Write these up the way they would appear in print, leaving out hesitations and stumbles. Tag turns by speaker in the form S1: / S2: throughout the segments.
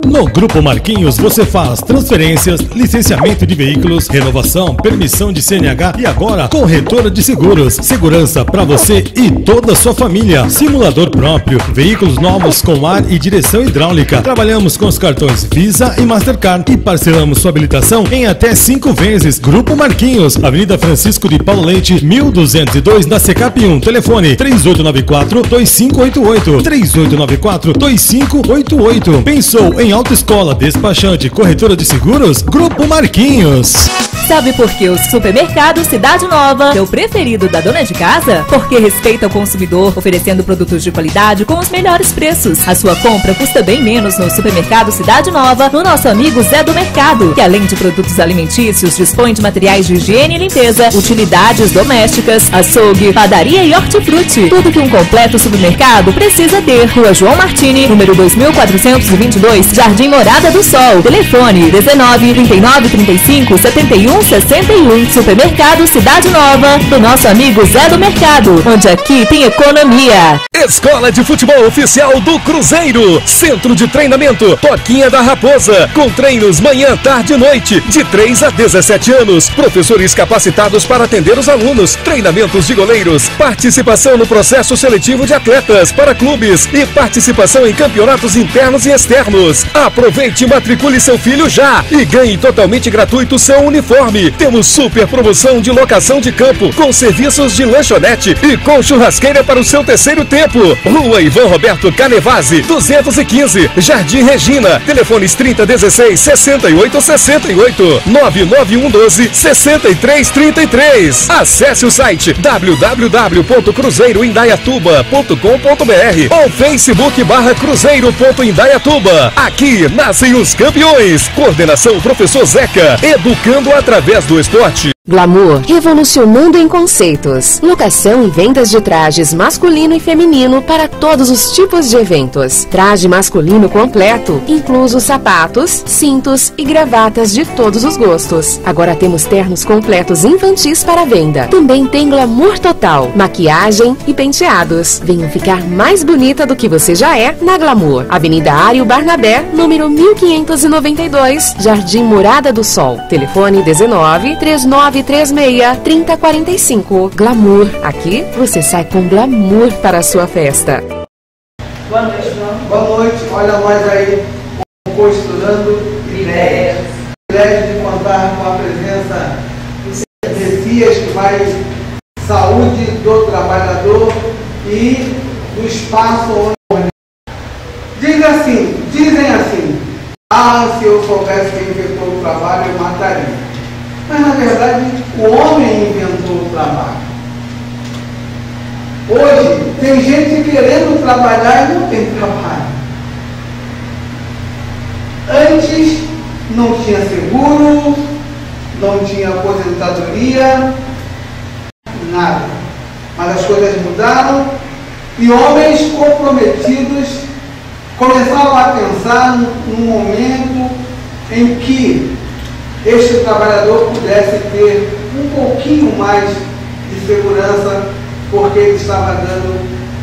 S1: No Grupo Marquinhos você faz transferências, licenciamento de veículos, renovação, permissão de CNH e agora corretora de seguros. Segurança para você e toda a sua família. Simulador próprio, veículos novos com ar e direção hidráulica. Trabalhamos com os cartões Visa e Mastercard e parcelamos sua habilitação em até 5 vezes. Grupo Marquinhos, Avenida Francisco de Paulo Leite, 1202 na Secap 1. Telefone 3894-2588. 3894-2588. Pensou em autoescola, despachante, corretora de seguros? Grupo Marquinhos.
S2: Sabe por que o Supermercado Cidade Nova é o preferido da dona de casa? Porque respeita o consumidor, oferecendo produtos de qualidade com os melhores preços. A sua compra custa bem menos no Supermercado Cidade Nova, no nosso amigo Zé do Mercado, que além de produtos alimentícios, dispõe de materiais de higiene e limpeza, utilidades domésticas, açougue, padaria e hortifruti. Tudo que um completo supermercado precisa ter. Rua João Martini, número 2422, Jardim Morada do Sol. Telefone 19 39 35 71 61. Supermercado Cidade Nova, do nosso amigo Zé do Mercado, onde aqui tem economia.
S3: Escola de Futebol Oficial do Cruzeiro. Centro de Treinamento Toquinha da Raposa. Com treinos manhã, tarde e noite. De 3 a 17 anos. Professores capacitados para atender os alunos. Treinamentos de goleiros. Participação no processo seletivo de atletas para clubes. E participação em campeonatos internos e externos. Aproveite e matricule seu filho já. E ganhe totalmente gratuito seu uniforme. Temos super promoção de locação de campo, com serviços de lanchonete e com churrasqueira para o seu terceiro tempo. Rua Ivan Roberto Canevazzi, 215, Jardim Regina. Telefones 3016-6868, 99112-6333. Acesse o site www.cruzeiroindaiatuba.com.br ou facebook.com/cruzeiro.indaiatuba. Aqui nascem os campeões. Coordenação Professor Zeca, educando através do esporte.
S4: Glamour, revolucionando em conceitos. Locação e vendas de trajes masculino e feminino para todos os tipos de eventos. Traje masculino completo, incluso sapatos, cintos e gravatas de todos os gostos. Agora temos ternos completos infantis para venda. Também tem glamour total, maquiagem e penteados. Venha ficar mais bonita do que você já é na Glamour. Avenida Ário Barnabé, número 1592, Jardim Morada do Sol. Telefone 19 39 36-3045. Glamour. Aqui você sai com glamour para a sua festa.
S5: Boa noite, João.
S6: Boa noite. Olha nós aí costurando ideias. Privilégio de contar com a presença do Messias, que vai saúde do trabalhador e do espaço onde. Dizem assim, se eu soubesse quem inventou o trabalho, eu mataria. Mas, na verdade, o homem inventou o trabalho. Hoje, tem gente querendo trabalhar e não tem trabalho. Antes, não tinha seguro, não tinha aposentadoria, nada. Mas as coisas mudaram e homens comprometidos começaram a pensar num momento em que este trabalhador pudesse ter um pouquinho mais de segurança, porque ele estava dando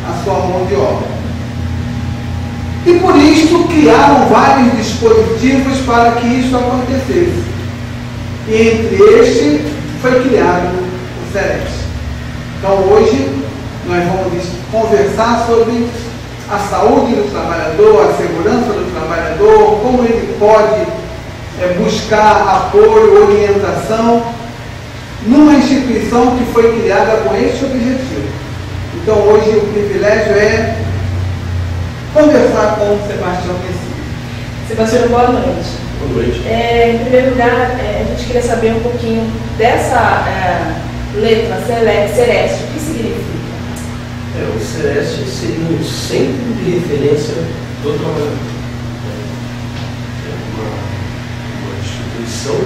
S6: a sua mão de obra. E por isso criaram vários dispositivos para que isso acontecesse. E entre este foi criado o Celeste. Então hoje nós vamos conversar sobre a saúde do trabalhador, a segurança do trabalhador, como ele pode buscar apoio, orientação numa instituição que foi criada com esse objetivo. Então hoje o privilégio é conversar com o Sebastião Messias.
S5: Sebastião, boa noite.
S7: Boa noite.
S5: Em primeiro lugar, a gente queria saber um pouquinho dessa letra Celeste, o que significa?
S7: O Celeste seria um centro de referência do trabalhador. Uma instituição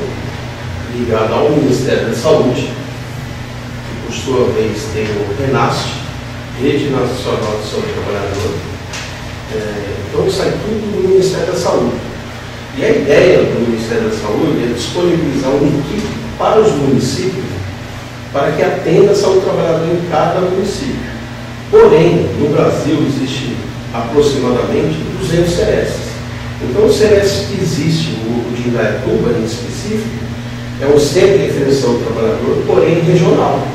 S7: ligada ao Ministério da Saúde, que por sua vez tem o RENAST, Rede Nacional de Saúde do Trabalhador. Então sai tudo do Ministério da Saúde. E a ideia do Ministério da Saúde é disponibilizar uma equipe para os municípios para que atenda a saúde do trabalhador em cada município. Porém, no Brasil existe aproximadamente 200 CRS. Então o CEREST que existe, o de Indaiatuba em específico, é um centro de referenciação do trabalhador, porém regional.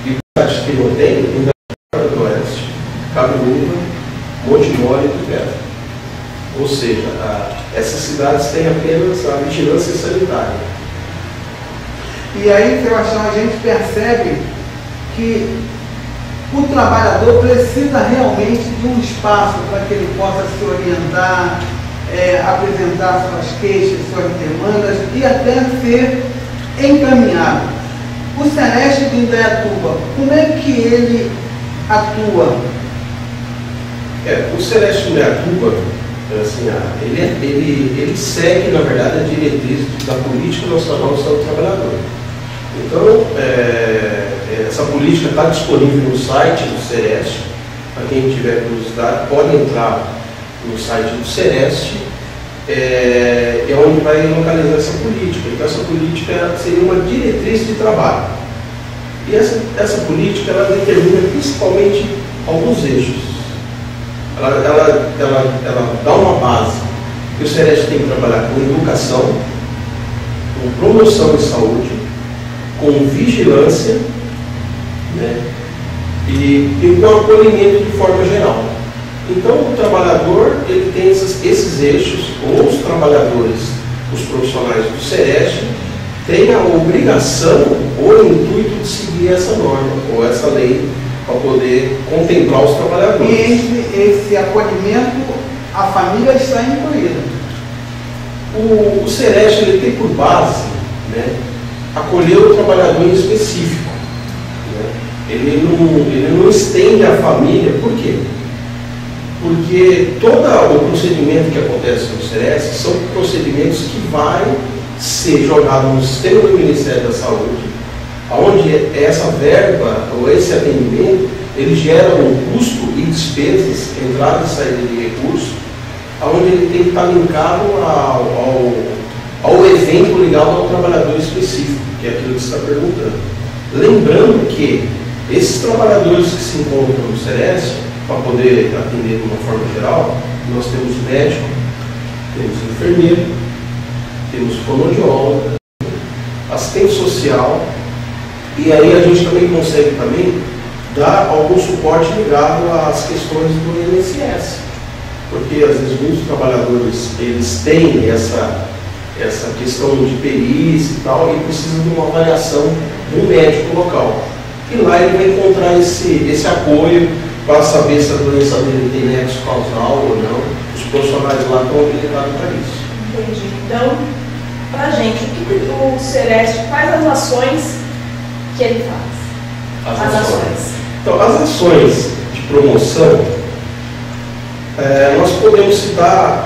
S7: E o que não tem, Indaiatuba do Oeste, Cabiúva, Monte Mole e Tupéva. Ou seja, essas cidades têm apenas a vigilância sanitária.
S6: E aí, Sebastião, a gente percebe que o trabalhador precisa realmente de um espaço para que ele possa se orientar, apresentar suas queixas, suas demandas e até ser encaminhado. O CEREST de Indaiatuba, como é que ele atua?
S7: O CEREST de Indaiatuba, assim, ele segue, na verdade, a diretriz da Política Nacional de Saúde do Trabalhador. Então, essa política está disponível no site do CEREST. Para quem tiver curiosidade, pode entrar no site do CEREST, é onde vai localizar essa política. Então, essa política seria uma diretriz de trabalho. E essa política, ela determina principalmente alguns eixos. Ela dá uma base que o CEREST tem que trabalhar com educação, com promoção de saúde, com vigilância, né, e com acolhimento de forma geral. Então o trabalhador ele tem esses eixos, ou os trabalhadores, os profissionais do CEREST, têm a obrigação ou o intuito de seguir essa norma ou essa lei para poder contemplar os trabalhadores.
S6: E entre esse acolhimento, a família está incluída.
S7: O CEREST ele tem por base, né, acolher o trabalhador em específico. Né? Ele não estende a família. Por quê? Porque todo o procedimento que acontece no CEREST são procedimentos que vai ser jogado no sistema do Ministério da Saúde, onde essa verba ou esse atendimento ele gera um custo e despesas, entrada e saída de recursos, onde ele tem que estar linkado ao evento ligado ao trabalhador específico, que é aquilo que você está perguntando. Lembrando que esses trabalhadores que se encontram no CEREST, para poder atender de uma forma geral, nós temos médico, temos enfermeiro, temos fonoaudiólogo, assistente social, e aí a gente também consegue dar algum suporte ligado às questões do INSS, porque às vezes muitos trabalhadores eles têm essa questão de perícia e tal, e precisam de uma avaliação do médico local. E lá ele vai encontrar esse apoio para saber se a doença dele tem nexo causal ou não. Os profissionais lá estão habilitados para isso.
S5: Entendi. Então, para a gente, o que o CEREST, quais as ações que ele faz? As ações.
S7: Então, as ações de promoção, nós podemos citar,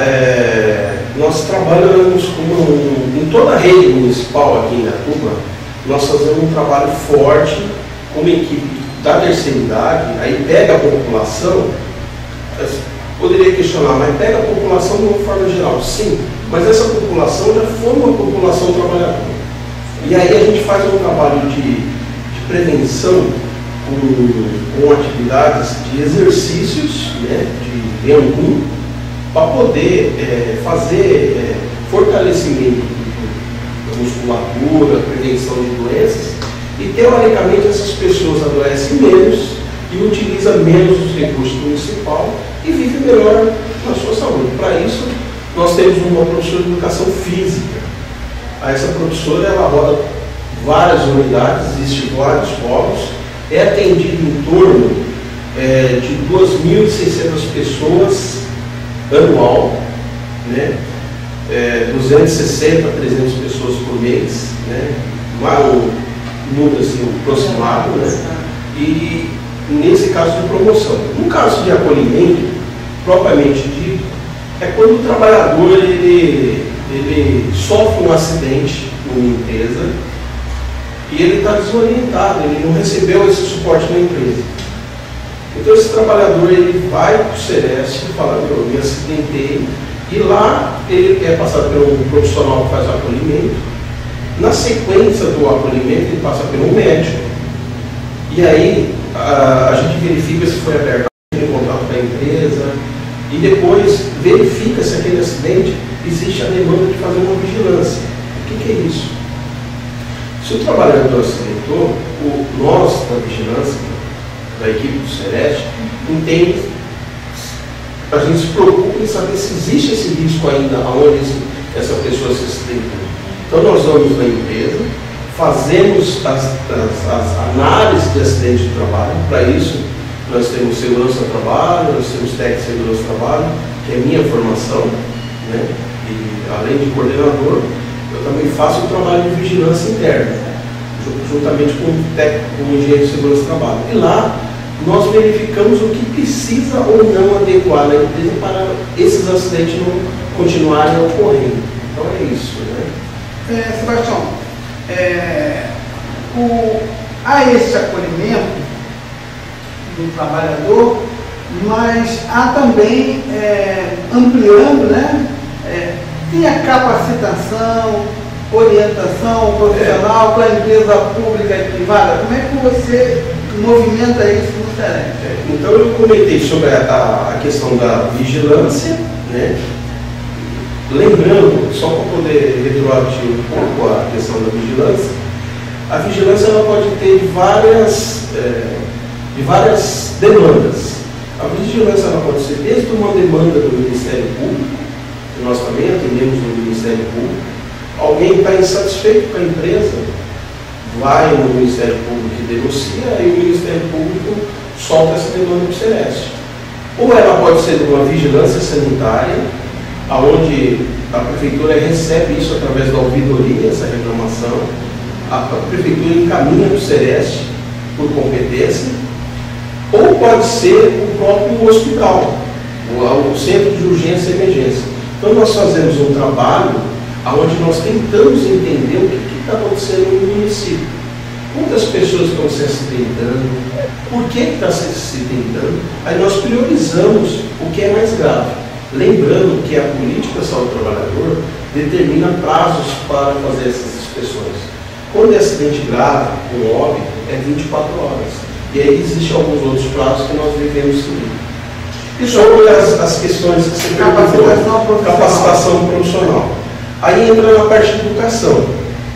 S7: nós trabalhamos em toda a rede municipal aqui em Indaiatuba, nós fazemos um trabalho forte com uma equipe da terceira idade, aí pega a população, poderia questionar, mas pega a população de uma forma geral, sim, mas essa população já foi uma população trabalhadora. E aí a gente faz um trabalho de prevenção com atividades de exercícios, né, de Rengun, para poder fazer fortalecimento da musculatura, prevenção de doenças, e teoricamente essas pessoas adoecem menos e utilizam menos os recursos municipais e vivem melhor na sua saúde. Para isso, nós temos uma professora de educação física. Essa professora ela roda várias unidades, existem vários polos, é atendido em torno de 2.600 pessoas anual, né? 260 a 300 pessoas por mês, né? Um número assim, aproximado, né? E nesse caso de promoção. No caso de acolhimento, propriamente dito, é quando o trabalhador ele sofre um acidente numa empresa e ele está desorientado, ele não recebeu esse suporte na empresa. Então esse trabalhador ele vai para o CEREST e fala, eu me acidentei, e lá ele é passado por um profissional que faz o acolhimento. Na sequência do acolhimento ele passa pelo médico, e aí a gente verifica se foi aberto em contato com a empresa, e depois verifica se aquele acidente existe a demanda de fazer uma vigilância. O que é isso? Se o trabalhador acidentou, nós da vigilância, da equipe do SEREST, entende, a gente se preocupa em saber se existe esse risco ainda aonde essa pessoa se acidentou. Então nós vamos na empresa, fazemos as análises de acidente de trabalho. Para isso nós temos segurança do trabalho, nós temos técnico de segurança do trabalho, que é minha formação, né? E além de coordenador, eu também faço o trabalho de vigilância interna, juntamente com o técnico, com o engenheiro de segurança do trabalho. E lá nós verificamos o que precisa ou não adequar na empresa para esses acidentes não continuarem ocorrendo. Então é isso, né?
S6: Sebastião, há esse acolhimento do trabalhador, mas há também, ampliando, né? Tem a capacitação, orientação profissional com a empresa pública e privada. Como é que você movimenta isso no SEREST?
S7: Então eu comentei sobre a questão da vigilância, né? Lembrando, só para poder retroagir um pouco a questão da vigilância, a vigilância ela pode ter várias demandas. A vigilância ela pode ser desde uma demanda do Ministério Público, que nós também atendemos no Ministério Público. Alguém está insatisfeito com a empresa, vai no Ministério Público e denuncia, e o Ministério Público solta essa demanda para o SEREST. Ou ela pode ser de uma vigilância sanitária, onde a Prefeitura recebe isso através da ouvidoria, essa reclamação, a Prefeitura encaminha para o SEREST por competência, ou pode ser o próprio hospital, o Centro de Urgência e Emergência. Então nós fazemos um trabalho onde nós tentamos entender o que está acontecendo no município. Quantas pessoas estão se acidentando? Por que está se acidentando? Aí nós priorizamos o que é mais grave. Lembrando que a política de saúde do trabalhador determina prazos para fazer essas inspeções. Quando é acidente grave, com óbito, é 24 horas. E aí existem alguns outros prazos que nós devemos seguir. E sobre as questões que você perguntou, capacitação profissional. Aí entra na parte de educação.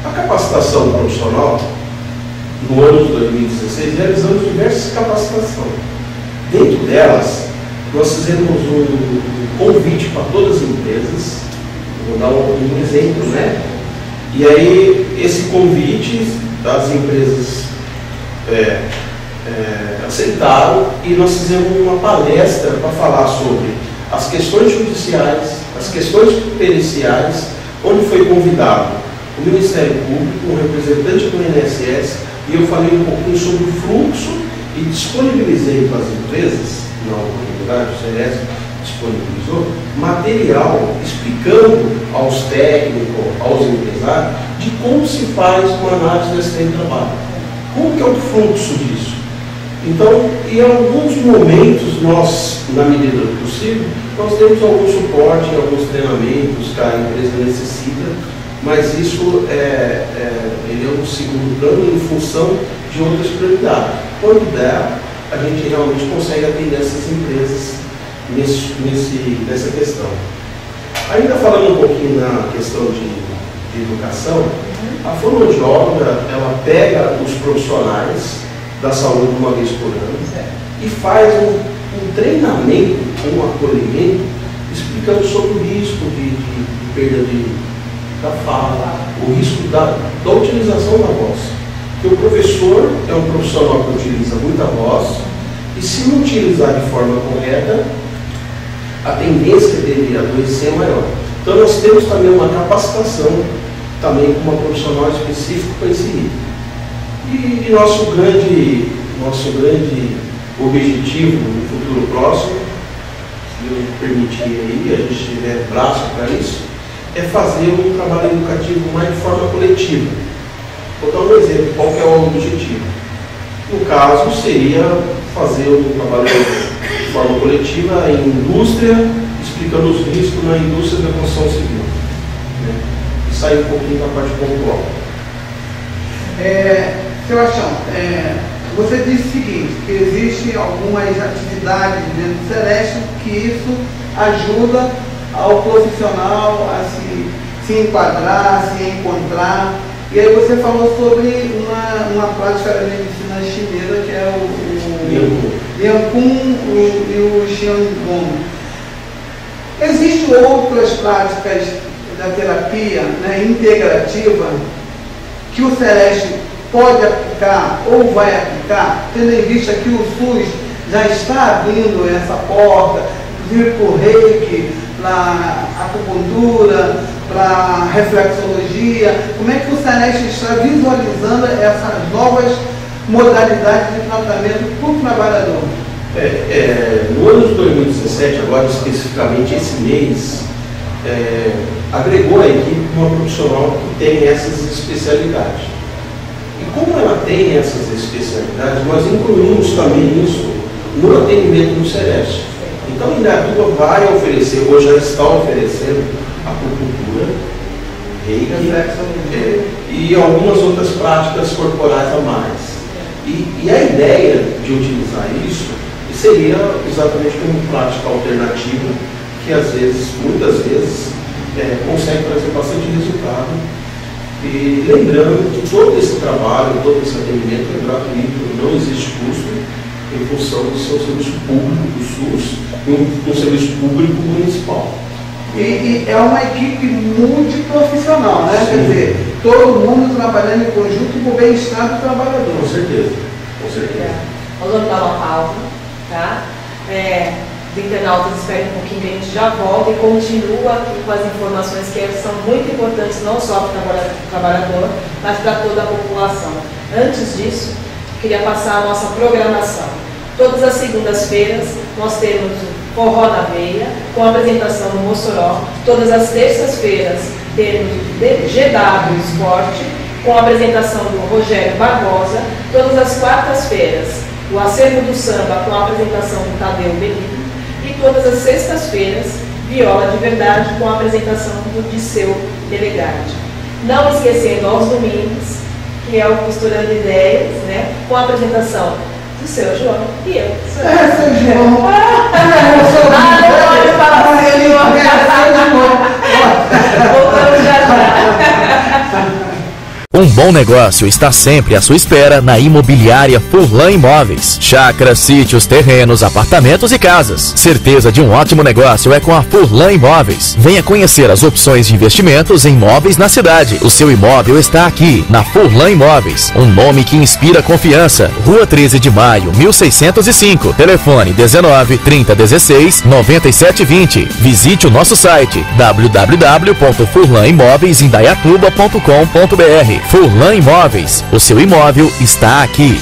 S7: A capacitação profissional, no ano de 2016, realizamos diversas capacitações. Dentro delas, nós fizemos um convite para todas as empresas, vou dar um exemplo, né? E aí, esse convite, as empresas aceitaram, e nós fizemos uma palestra para falar sobre as questões judiciais, as questões periciais, onde foi convidado o Ministério Público, um representante do INSS, e eu falei um pouquinho sobre o fluxo e disponibilizei para as empresas, na oportunidade, o SEREST disponibilizou, material explicando aos técnicos, aos empresários, de como se faz uma análise do acidente de trabalho. Como que é o fluxo disso? Então, em alguns momentos, nós, na medida do possível, nós temos algum suporte, alguns treinamentos que a empresa necessita, mas isso ele é um segundo plano em função de outras prioridades. Quando der, a gente realmente consegue atender essas empresas nessa questão. Ainda falando um pouquinho na questão de educação, a fonoaudióloga, ela pega os profissionais da saúde uma vez por ano e faz um treinamento, um acolhimento, explicando sobre o risco de perda da fala, o risco da utilização da voz. Porque o professor é um profissional que utiliza muita voz, e se não utilizar de forma correta, a tendência dele a adoecer é maior. Então nós temos também uma capacitação, também com uma profissional específica para esse nível. E nosso grande objetivo no futuro próximo, se Deus permitir aí, a gente tiver braço para isso, é fazer um trabalho educativo mais de forma coletiva. Vou dar um exemplo, qual que é o objetivo? No caso, seria fazer um trabalho de forma coletiva em indústria, explicando os riscos na indústria da construção civil. Né? E sair um pouquinho da parte pontual.
S6: Sebastião, você disse o seguinte, que existem algumas atividades dentro do SEREST que isso ajuda ao profissional a se enquadrar, se encontrar. E aí você falou sobre uma prática da medicina chinesa, que é o Liang Kun e o Xiangong. Existem outras práticas da terapia, né, integrativa, que o Celeste pode aplicar ou vai aplicar, tendo em vista que o SUS já está abrindo essa porta, inclusive por reiki, para acupuntura, para reflexologia. Como é que o Celeste está visualizando essas novas modalidades de tratamento para o trabalhador?
S7: No ano de 2017, agora especificamente esse mês, agregou a equipe uma profissional que tem essas especialidades. E como ela tem essas especialidades, nós incluímos também isso no atendimento do Celeste. Então, a Indaiatuba vai oferecer, ou já está oferecendo, acupuntura, reiki e algumas outras práticas corporais a mais. E a ideia de utilizar isso seria exatamente como prática alternativa, que às vezes, muitas vezes, consegue trazer bastante resultado. E lembrando que todo esse trabalho, todo esse atendimento é gratuito, não existe custo, em função do seu serviço público do SUS e um serviço público municipal.
S6: E é uma equipe multiprofissional, né?
S7: Sim.
S6: Quer dizer, todo mundo trabalhando em conjunto com o bem-estar do trabalhador.
S7: Com certeza, com certeza.
S5: Nós vamos dar uma pausa, tá? Os internautas esperem um pouquinho que a gente já volta e continua aqui com as informações que são muito importantes, não só para o trabalhador, mas para toda a população. Antes disso, queria passar a nossa programação. Todas as segundas-feiras nós temos o Forró na Veia, com a apresentação do Mossoró. Todas as terças-feiras temos o GW Esporte, com a apresentação do Rogério Barbosa. Todas as quartas-feiras, o Acervo do Samba, com a apresentação do Tadeu Benito. E todas as sextas-feiras, Viola de Verdade, com a apresentação do Disseu Delegade. Não esquecendo aos domingos, que é o Costurando Ideias, né, com a apresentação do seu João e eu.
S6: Seu João.
S5: Pode falar seu João. Voltamos já já.
S8: Um bom negócio está sempre à sua espera na Imobiliária Furlan Imóveis. Chácaras, sítios, terrenos, apartamentos e casas. Certeza de um ótimo negócio é com a Furlan Imóveis. Venha conhecer as opções de investimentos em imóveis na cidade. O seu imóvel está aqui, na Furlan Imóveis. Um nome que inspira confiança. Rua 13 de Maio, 1605. Telefone 19 30 16 97 20. Visite o nosso site www.furlanimoveisindaiatuba.com.br. Furlan Imóveis, o seu imóvel está aqui.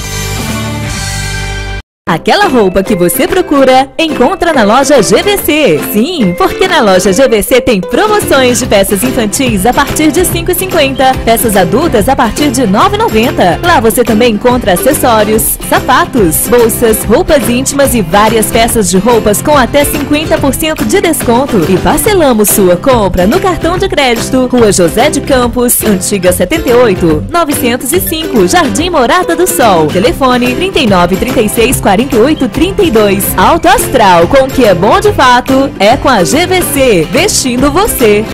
S2: Aquela roupa que você procura, encontra na loja GVC. Sim, porque na loja GVC tem promoções de peças infantis a partir de R$ 5,50, peças adultas a partir de R$ 9,90. Lá você também encontra acessórios, sapatos, bolsas, roupas íntimas e várias peças de roupas com até 50% de desconto. E parcelamos sua compra no cartão de crédito. Rua José de Campos, Antiga 78, 905, Jardim Morada do Sol. Telefone 39 36 48 32. Alto Astral, com o que é bom de fato, é com a GVC, vestindo você.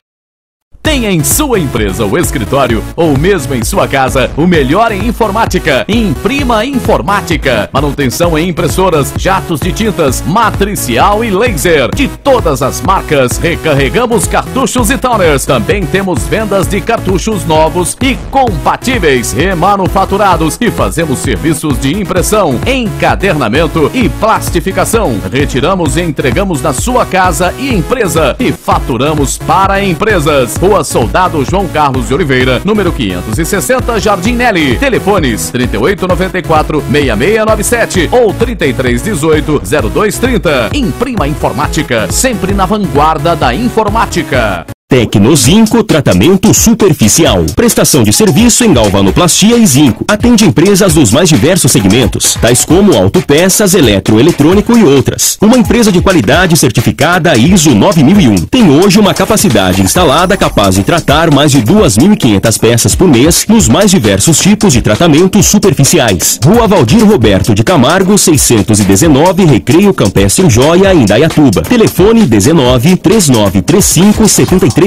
S9: Tenha em sua empresa ou escritório, ou mesmo em sua casa, o melhor em informática. Imprima Informática. Manutenção em impressoras, jatos de tintas, matricial e laser. De todas as marcas, recarregamos cartuchos e toners. Também temos vendas de cartuchos novos e compatíveis, remanufaturados. E fazemos serviços de impressão, encadernamento e plastificação. Retiramos e entregamos na sua casa e empresa. E faturamos para empresas. Rua Soldado João Carlos de Oliveira, número 560, Jardim Nelly. Telefones 3894-6697 ou 3318-0230. Imprima Informática, sempre na vanguarda da informática.
S10: Tecnozinco Tratamento Superficial. Prestação de serviço em galvanoplastia e zinco. Atende empresas dos mais diversos segmentos, tais como autopeças, eletroeletrônico e outras. Uma empresa de qualidade certificada ISO 9001. Tem hoje uma capacidade instalada capaz de tratar mais de 2.500 peças por mês nos mais diversos tipos de tratamentos superficiais. Rua Valdir Roberto de Camargo, 619, Recreio Campestre Joia, Indaiatuba. Telefone 19 3935 7360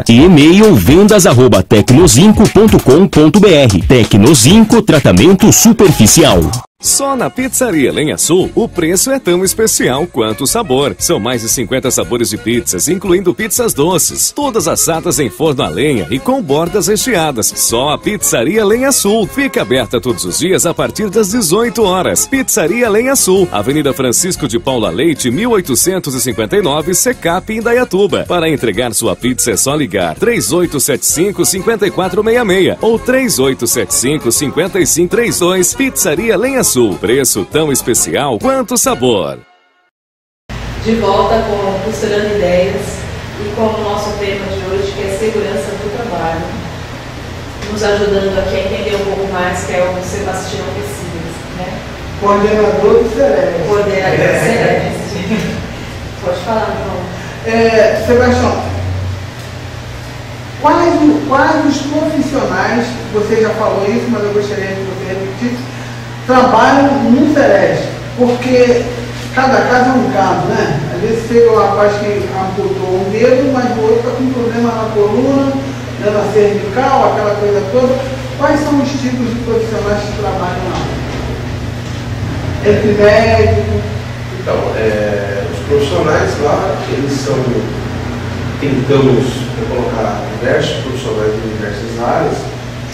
S10: e e-mail vendas@tecnozinco.com.br. Tecnozinco Tratamento Superficial.
S3: Só na Pizzaria Lenha Sul, o preço é tão especial quanto o sabor. São mais de 50 sabores de pizzas, incluindo pizzas doces, todas assadas em forno a lenha e com bordas recheadas. Só a Pizzaria Lenha Sul. Fica aberta todos os dias a partir das 18 horas. Pizzaria Lenha Sul, Avenida Francisco de Paula Leite, 1859, Secap, Indaiatuba. Para entregar sua pizza é só ligar 3875-5466 ou 3875-5532. Pizzaria Lenha Sul. Preço tão especial quanto o sabor.
S5: De volta com Costurando Ideias e com o nosso tema de hoje, que é segurança do trabalho. Nos ajudando aqui a entender um pouco mais, que é o Sebastião Pessias, né?
S6: Coordenador do Celeste.
S5: Coordenador do Celeste. Pode falar, João.
S6: Sebastião, quais os profissionais, você já falou isso, mas eu gostaria que você repetisse, trabalham no Celeste? Porque cada caso é um caso, né? Às vezes chega um rapaz que amputou um dedo, mas o outro está com problema na coluna, na cervical, aquela coisa toda. Quais são os tipos de profissionais que trabalham lá? Entre médico?
S7: Então, os profissionais lá, eles são, tentamos colocar diversos profissionais de diversas áreas,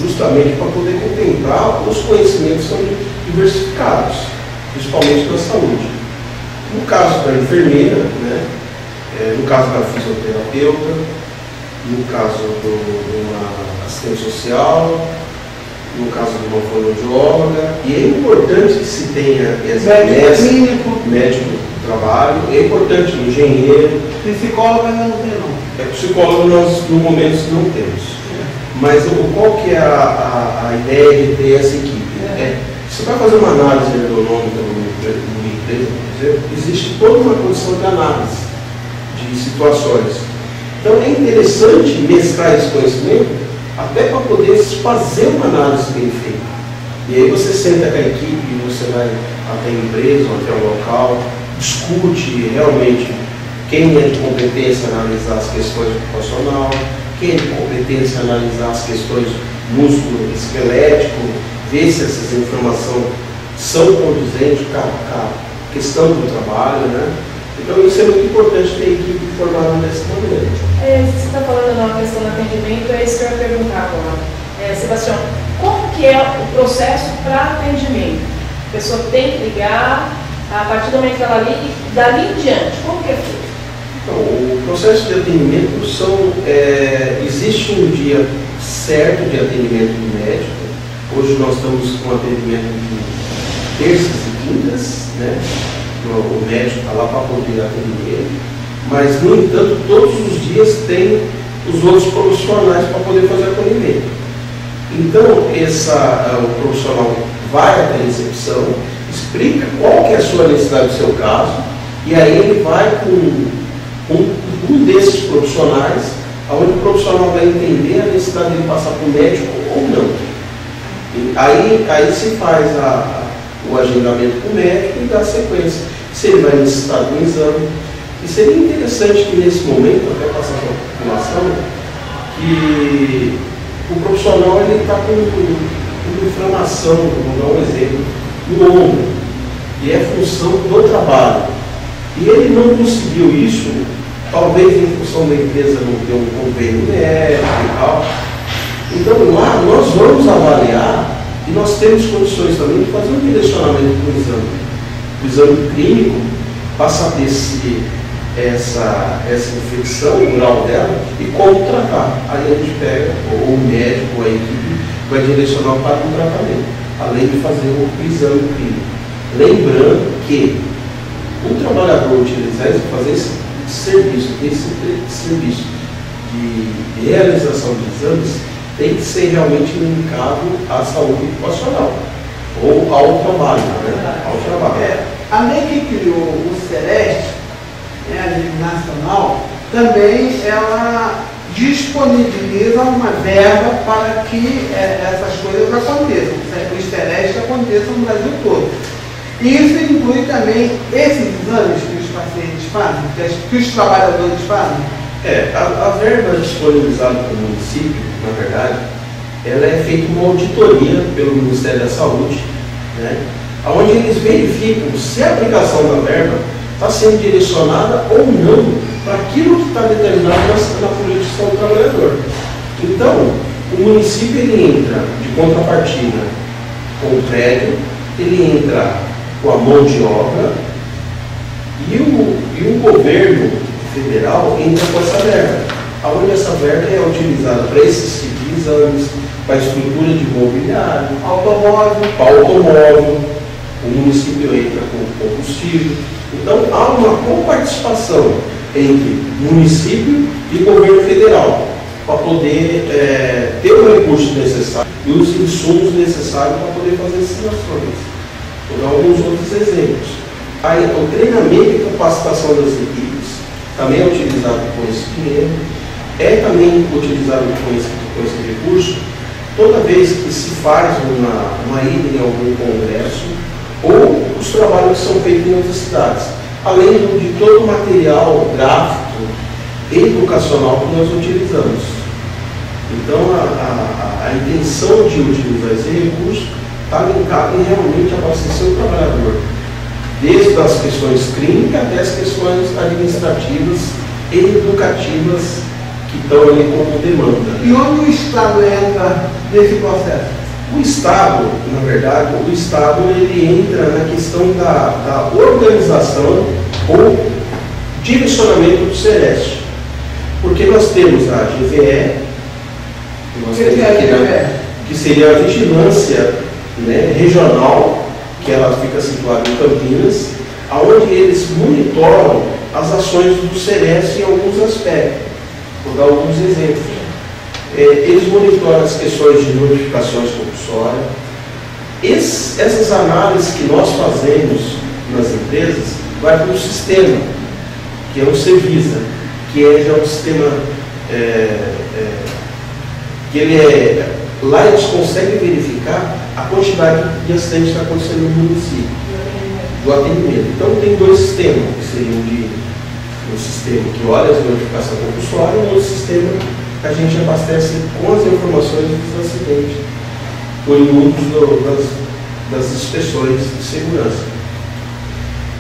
S7: justamente para poder contemplar os conhecimentos são diversificados, principalmente da saúde. No caso da enfermeira, né, no caso da fisioterapeuta, no caso de uma assistente social, no caso de uma fonoaudióloga, e é importante que se tenha médico do trabalho, é importante o engenheiro.
S6: Psicólogo ainda não tem, não.
S7: Psicólogo nós no momento não temos. Mas qual que é a ideia de ter essa equipe? Você vai fazer uma análise ergonômica numa empresa, por exemplo, existe toda uma condição de análise de situações. Então é interessante mesclar esse conhecimento até para poder fazer uma análise bem feita. E aí você senta com a equipe, você vai até a empresa, até o local, discute realmente quem é de competência analisar as questões ocupacional, quem é de competência analisar as questões músculo-esquelético, ver se essas informações são condizentes com a questão do trabalho, né? Então isso é muito importante ter a equipe formada dessa maneira.
S5: Você está falando na questão do atendimento, é isso que eu ia perguntar agora. Sebastião, como que é o processo para atendimento? A pessoa tem que ligar, a partir do momento que ela liga, dali em diante, como que é feito?
S7: Então, o processo de atendimento existe um dia certo de atendimento do médico. Hoje nós estamos com atendimento de terças e quintas, né? O médico está lá para poder atender, mas no entanto todos os dias tem os outros profissionais para poder fazer acolhimento. Então o profissional vai até a recepção, explica qual que é a sua necessidade do seu caso, e aí ele vai com um desses profissionais, onde o profissional vai entender a necessidade de ele passar para o médico ou não. E aí se faz o agendamento com o médico e dá sequência. Se ele vai necessitar de um exame. E seria interessante que nesse momento, até passar para a população, que o profissional está com inflamação, vou dar um exemplo, no ombro. E é função do trabalho. E ele não conseguiu isso, talvez em função da empresa não ter um convênio médico e tal. Então lá nós vamos avaliar e nós temos condições também de fazer um direcionamento para o exame. O exame clínico, para saber se essa infecção, o grau dela e como tratar. Aí a gente pega, ou o médico, ou a equipe, vai direcionar para um tratamento, além de fazer o exame clínico. Lembrando que o trabalhador utilizar fazer esse serviço de realização de exames tem que ser realmente linkado à saúde ocupacional ou ao trabalho, né? Ao trabalho.
S6: A lei que criou o Celeste, a lei nacional, também ela disponibiliza uma verba para que essas coisas aconteçam, os Celeste aconteçam no Brasil todo. E isso inclui também esses exames que os pacientes fazem, que os trabalhadores fazem.
S7: A verba disponibilizada pelo município, na verdade, ela é feita uma auditoria pelo Ministério da Saúde, né, onde eles verificam se a aplicação da verba está sendo direcionada ou não para aquilo que está determinado na política do trabalhador. Então, o município ele entra de contrapartida com o prédio, ele entra com a mão de obra e o governo federal entra com essa verba, onde essa verba é utilizada para esses exames, para a estrutura de mobiliário, automóvel, o município entra com combustível. Então há uma coparticipação entre município e governo federal para poder ter o recurso necessário e os insumos necessários para poder fazer essas ações. Vou dar alguns outros exemplos. Aí, o treinamento e capacitação das equipes também é utilizado com esse dinheiro, é também utilizado com esse recurso toda vez que se faz uma ida em algum congresso ou os trabalhos que são feitos em outras cidades, além de todo o material gráfico e educacional que nós utilizamos. Então, a intenção de utilizar esse recurso está linkada em realmente abastecer o trabalhador, desde as questões clínicas até as questões administrativas e educativas que estão ali como demanda.
S6: E onde o Estado entra nesse processo?
S7: O Estado, na verdade, ele entra na questão da organização ou direcionamento do Celeste. Porque nós temos a GVE, que seria a vigilância, né, regional, que ela fica situada em Campinas, onde eles monitoram as ações do Celeste em alguns aspectos. Vou dar alguns exemplos. Eles monitoram as questões de notificações compulsórias. Essas análises que nós fazemos nas empresas vai para o sistema, que é o Servisa, que já é um sistema que lá eles conseguem verificar a quantidade de acidentes que está acontecendo no município, do atendimento. Então tem dois sistemas, que seriam um sistema que olha as notificações compulsórias e outro sistema que a gente abastece com as informações dos acidentes, oriundos das inspeções de segurança.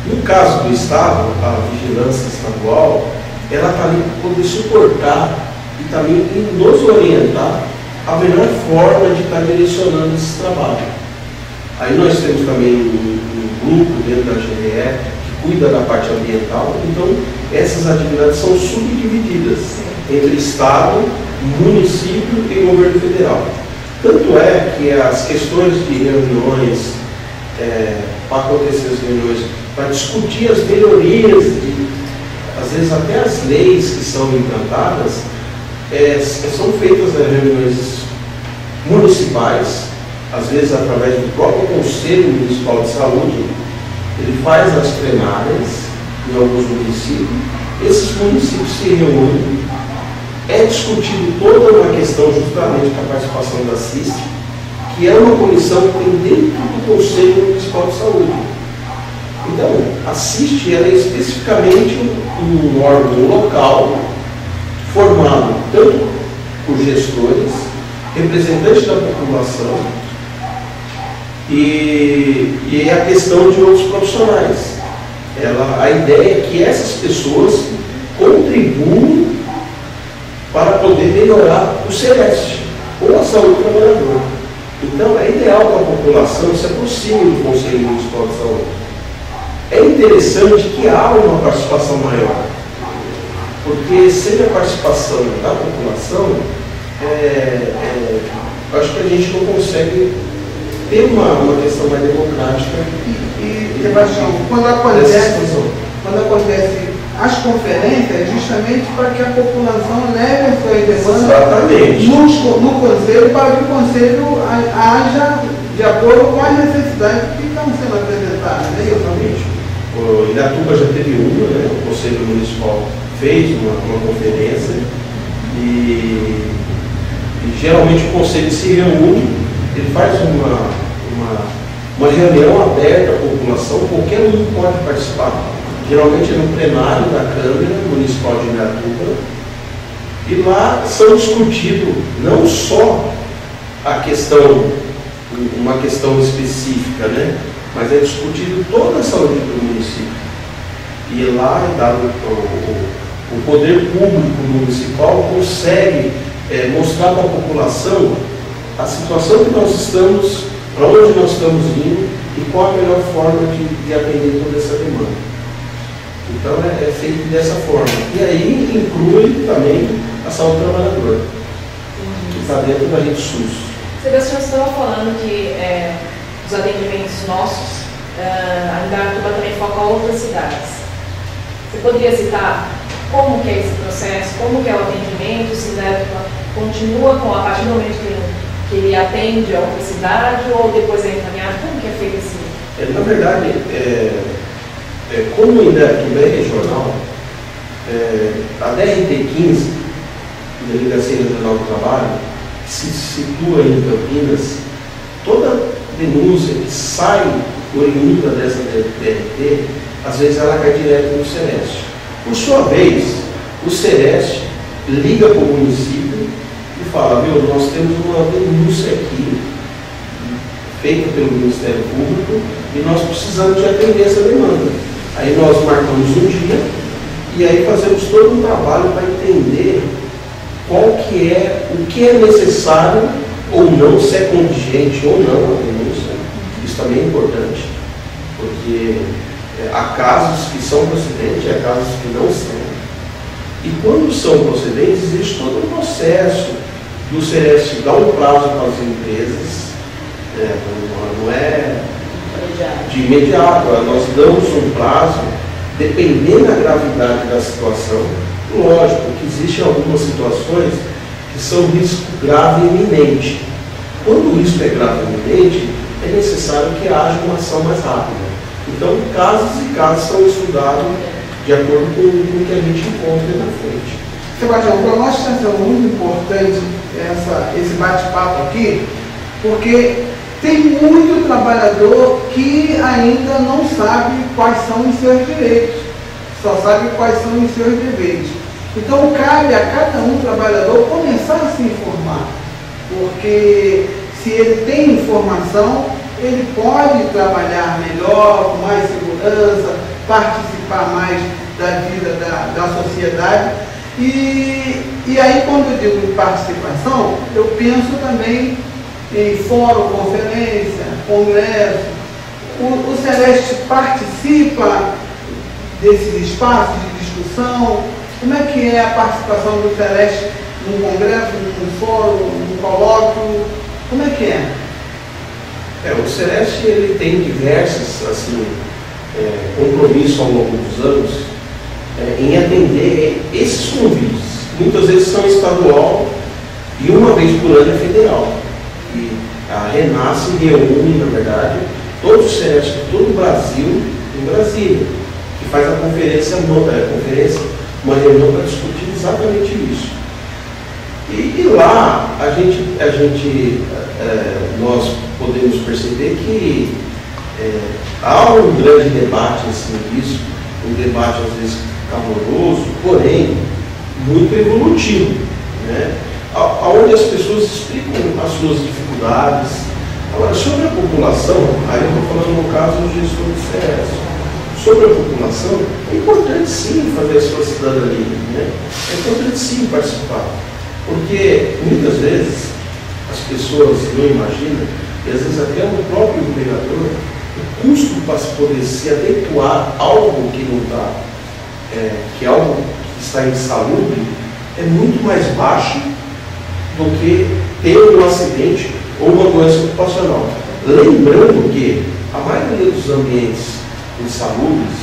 S7: No caso do Estado, a vigilância estadual, ela está ali para poder suportar e também nos orientar a melhor forma de estar direcionando esse trabalho. Aí nós temos também um grupo dentro da GVE que cuida da parte ambiental, então essas atividades são subdivididas entre Estado, município e governo federal. Tanto é que as questões de reuniões, para acontecer as reuniões, para discutir as melhorias, às vezes até as leis que são implantadas, são feitas reuniões municipais, às vezes através do próprio Conselho Municipal de Saúde. Ele faz as plenárias em alguns municípios, esses municípios se reúnem, é discutido toda uma questão justamente com a participação da CIST, que é uma comissão que tem dentro do Conselho Municipal de Saúde. Então, a CIST ela é especificamente um órgão local formado tanto por gestores, representantes da população e a questão de outros profissionais. A ideia é que essas pessoas contribuam para poder melhorar o Celeste ou a saúde do trabalhador. Então, é ideal que a população se aproxime do Conselho Municipal de Saúde. É interessante que há uma participação maior, porque sem a participação da população, acho que a gente não consegue ter uma questão mais democrática.
S6: Sebastião, quando acontece as conferências justamente para que a população leve as suas demandas
S7: Exatamente.
S6: no Conselho, para que o Conselho haja de acordo com as necessidades que estão sendo apresentadas. Né?
S7: Exatamente. O Indaiatuba já teve uma, né? O Conselho Municipal fez uma conferência e geralmente o Conselho se reúne, ele faz uma reunião aberta à população, qualquer um pode participar. Geralmente é no plenário da Câmara Municipal de Indaiatuba, e lá são discutidos não só a questão, uma questão específica, né? Mas é discutido toda a saúde do município. E lá é dado o poder público municipal consegue mostrar para a população a situação que nós estamos, para onde nós estamos indo e qual a melhor forma de atender toda essa demanda. Então é feito dessa forma. E aí inclui também a saúde do trabalhador, que está dentro da rede SUS.
S5: Sebastião, você estava falando que os atendimentos nossos, a Indaiatuba também foca outras cidades. Você poderia citar como que é esse processo, como que é o atendimento, se Indaiatuba continua com, a partir do momento que ele atende a outra cidade ou depois é encaminhado? Como que é feito esse?
S7: Na verdade, como o Indaiatuba é regional, a DRT-15, Delegacia Regional do Trabalho, que se situa em Campinas, toda denúncia que sai oriunda dessa DRT, às vezes ela cai direto no Sereste. Por sua vez, o Sereste liga para o município e fala: meu, nós temos uma denúncia aqui feita pelo Ministério Público e nós precisamos de atender essa demanda. Aí nós marcamos um dia e aí fazemos todo um trabalho para entender o que é necessário ou não, se é contingente ou não a denúncia. Isso também é importante, porque há casos que são procedentes e há casos que não são. E quando são procedentes, existe todo um processo do Sereste dar um prazo para as empresas, não é de imediato, nós damos um prazo, dependendo da gravidade da situação. Lógico que existem algumas situações que são risco grave e iminente. Quando o risco é grave e iminente, é necessário que haja uma ação mais rápida. Então, casos e casos são estudados de acordo com o que a gente encontra na frente.
S6: Sebastião, para nós está sendo muito importante esse bate-papo aqui, porque tem muito trabalhador que ainda não sabe quais são os seus direitos, só sabe quais são os seus deveres. Então, cabe a cada um trabalhador começar a se informar, porque se ele tem informação, ele pode trabalhar melhor, com mais segurança, participar mais da vida da sociedade. E aí, quando eu digo participação, eu penso também em fórum, conferência, congresso. O Sereste participa desses espaços de discussão. Como é que é a participação do Sereste num congresso, num fórum, num colóquio? Como é que é?
S7: O Sereste ele tem diversos compromissos ao longo dos anos em atender esses convites. Muitas vezes são estadual e uma vez por ano é federal. E a Renasce reúne, na verdade, todos os Serestes de todo o Brasil em Brasília, que faz a conferência, uma reunião para discutir exatamente isso. E lá nós podemos perceber que há um grande debate assim disso, um debate às vezes caloroso, porém muito evolutivo, né? Onde as pessoas explicam as suas dificuldades. Agora, sobre a população, aí eu estou falando no caso do gestor do CS, sobre a população, é importante sim fazer a sua cidadania, né? É importante sim participar, porque muitas vezes as pessoas não imaginam, e às vezes até o próprio empregador, o custo para poder se adequar a algo que não está, que é algo que está insalubre, é muito mais baixo do que ter um acidente ou uma doença ocupacional. Lembrando que a maioria dos ambientes insalubres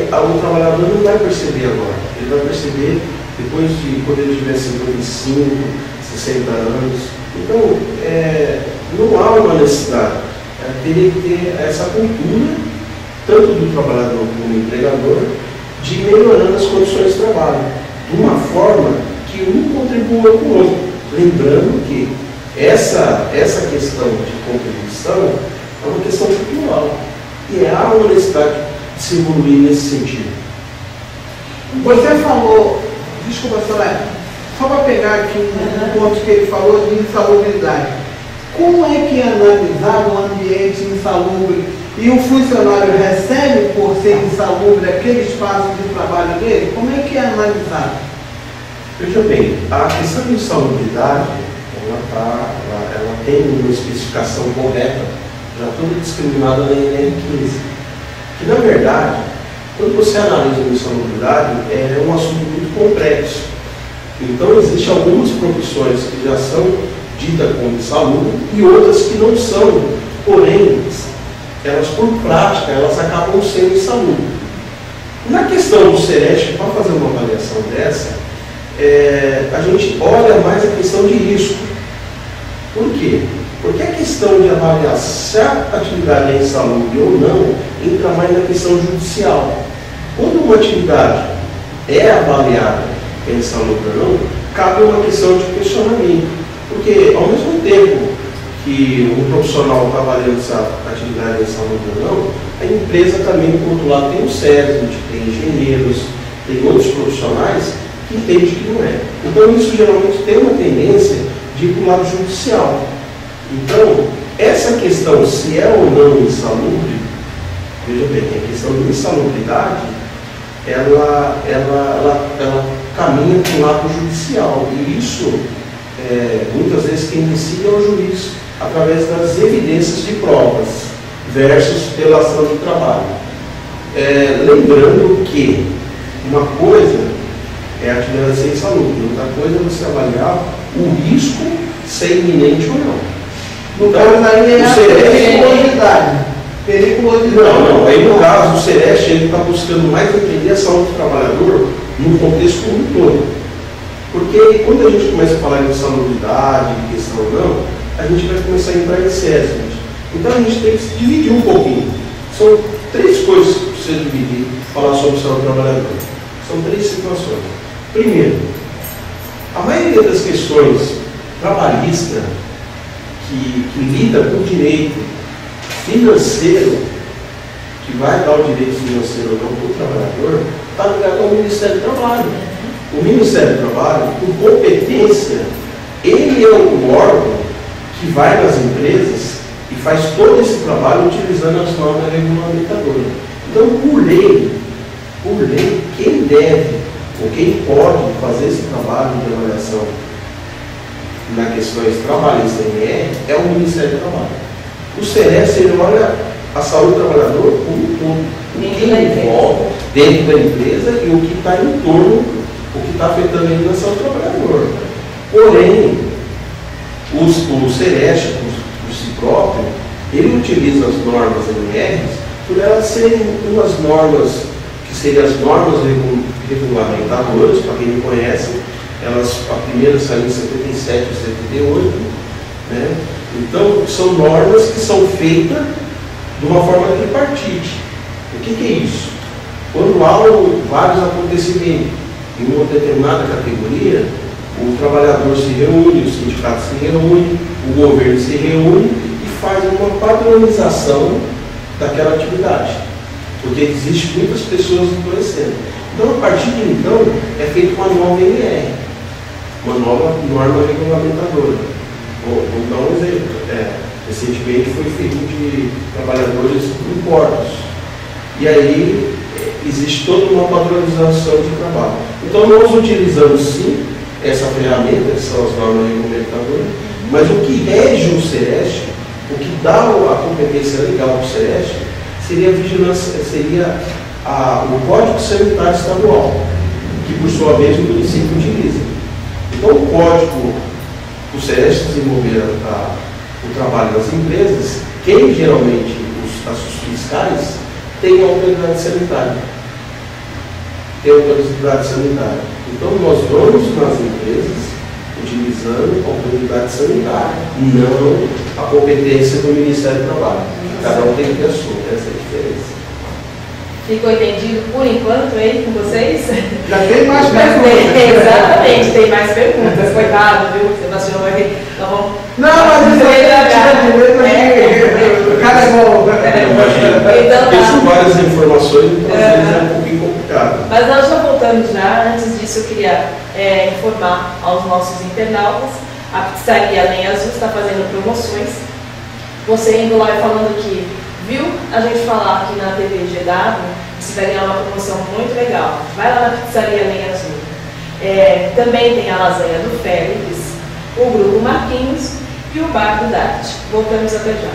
S7: o trabalhador não vai perceber agora, ele vai perceber depois de quando ele tiver 55, 60 anos. Então, não há uma necessidade, teria que ter essa cultura, tanto do trabalhador como do empregador, de melhorando as condições de trabalho, de uma forma que um contribua com o outro. Lembrando que essa questão de contribuição é uma questão cultural, e há uma necessidade de se evoluir nesse sentido.
S6: Você falou, desculpa, Soraya, só para pegar aqui um ponto que ele falou de insalubridade. Como é que é analisado um ambiente insalubre e o funcionário recebe por ser insalubre aquele espaço de trabalho dele? Como é que é analisado?
S7: Veja bem, a questão de insalubridade, ela tem uma especificação correta, já toda discriminada na NR15. Que, na verdade, quando você analisa a insalubridade, é um assunto muito complexo. Então, existem algumas profissões que já são ditas como insalubres e outras que não são, porém, elas por prática, elas acabam sendo insalubres. Na questão do SEREST, para fazer uma avaliação dessa, a gente olha mais a questão de risco. Por quê? Porque a questão de avaliar se a atividade é insalubre ou não entra mais na questão judicial. Quando uma atividade é avaliada que é insalubre ou não, cabe uma questão de questionamento. Porque, ao mesmo tempo que um profissional está avaliando se a atividade é insalubre ou não, a empresa também, por outro lado, tem o SESM, tem engenheiros, tem outros profissionais que entendem que não é. Então, isso geralmente tem uma tendência de ir para o lado judicial. Então, essa questão, se é ou não insalubre, veja bem, a questão de insalubridade, ela caminha para o lado judicial. E isso, muitas vezes, quem decide é o juiz, através das evidências de provas, versus relação de trabalho. Lembrando que uma coisa é a atividade ser insalubre, outra coisa é você avaliar o risco ser iminente ou não.
S6: No caso aí é a periculosidade.
S7: Não. Aí no caso do SEREST, ele está buscando mais entender a saúde do trabalhador no contexto como um todo. Porque quando a gente começa a falar de salubridade, de questão ou não, a gente vai começar a entrar em excesso. Então a gente tem que se dividir um pouquinho. São três coisas que precisa dividir, falar sobre saúde do trabalhador. São três situações. Primeiro, a maioria das questões trabalhistas que lida com o direito financeiro, que vai dar o direito financeiro ou não para o trabalhador, está ligado ao Ministério do Trabalho. O Ministério do Trabalho, por competência, ele é o órgão que vai nas empresas e faz todo esse trabalho utilizando as normas regulamentadoras. Então, por lei, quem deve ou quem pode fazer esse trabalho de avaliação na questões trabalhistas é o Ministério do Trabalho. O SEREST, ele olha a saúde do trabalhador como um todo, o que envolve dentro da empresa e o que está em torno, o que está afetando ele na saúde do trabalhador. Porém, o SEREST, por si próprio, ele utiliza as normas NRs por elas serem umas normas que seriam as normas regulamentadoras, para quem não conhece. A primeira saiu em 77 e 78, né? Então, são normas que são feitas de uma forma tripartite. O que é isso? Quando há vários acontecimentos em uma determinada categoria, o trabalhador se reúne, o sindicato se reúne, o governo se reúne e faz uma padronização daquela atividade. Porque existem muitas pessoas adoecendo. Então, a partir de então, é feita uma nova NR, uma nova norma regulamentadora. Vou dar um exemplo. Recentemente foi feito de trabalhadores em portos. E aí existe toda uma padronização de trabalho. Então, nós utilizamos sim essa ferramenta, que são as normas regulamentadoras, mas o que rege o SEREST, o que dá a competência legal para o SEREST, seria a vigilância, o Código Sanitário Estadual, que por sua vez o município utiliza. Então o código, o SEREST desenvolver o trabalho das empresas, quem geralmente, os fiscais, tem a autoridade sanitária. tem autoridade sanitária. Então nós vamos nas empresas utilizando a autoridade sanitária, não a competência do Ministério do Trabalho. Cada um tem que ter a sua, essa é a diferença.
S5: Ficou entendido por enquanto aí com vocês?
S6: Já tem mais perguntas.
S5: Exatamente, tem mais perguntas. Coitado, viu? Sebastião vai vir. Então vamos.
S6: Não, mas isso o cara é bom.
S5: Então,
S7: são várias informações, então às vezes é um pouquinho complicado.
S5: Mas nós já voltamos já. Antes disso, eu queria informar aos nossos internautas. A Pizzaria Lenha Azul está fazendo promoções. Você indo lá e falando que viu a gente falar aqui na TV GW, você vai ganhar uma promoção muito legal. Vai lá na Pizzaria Lenha Azul. Também tem a lasanha do Félix, o Grupo Marquinhos e o Bar do Dart. Voltamos até já.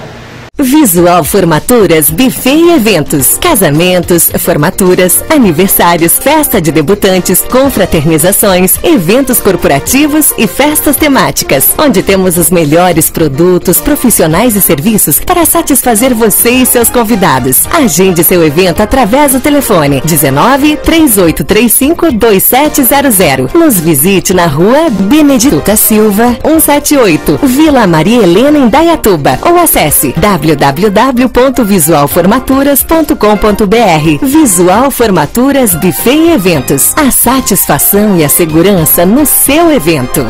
S4: Visual Formaturas, buffet e eventos, casamentos, formaturas, aniversários, festa de debutantes, confraternizações, eventos corporativos e festas temáticas, onde temos os melhores produtos, profissionais e serviços para satisfazer você e seus convidados. Agende seu evento através do telefone 19 3835 2700. Nos visite na rua Benedito Silva, 178, Vila Maria Helena, em Indaiatuba, ou acesse www.visualformaturas.com.br. Visual Formaturas, buffet e eventos. A satisfação e a segurança no seu evento.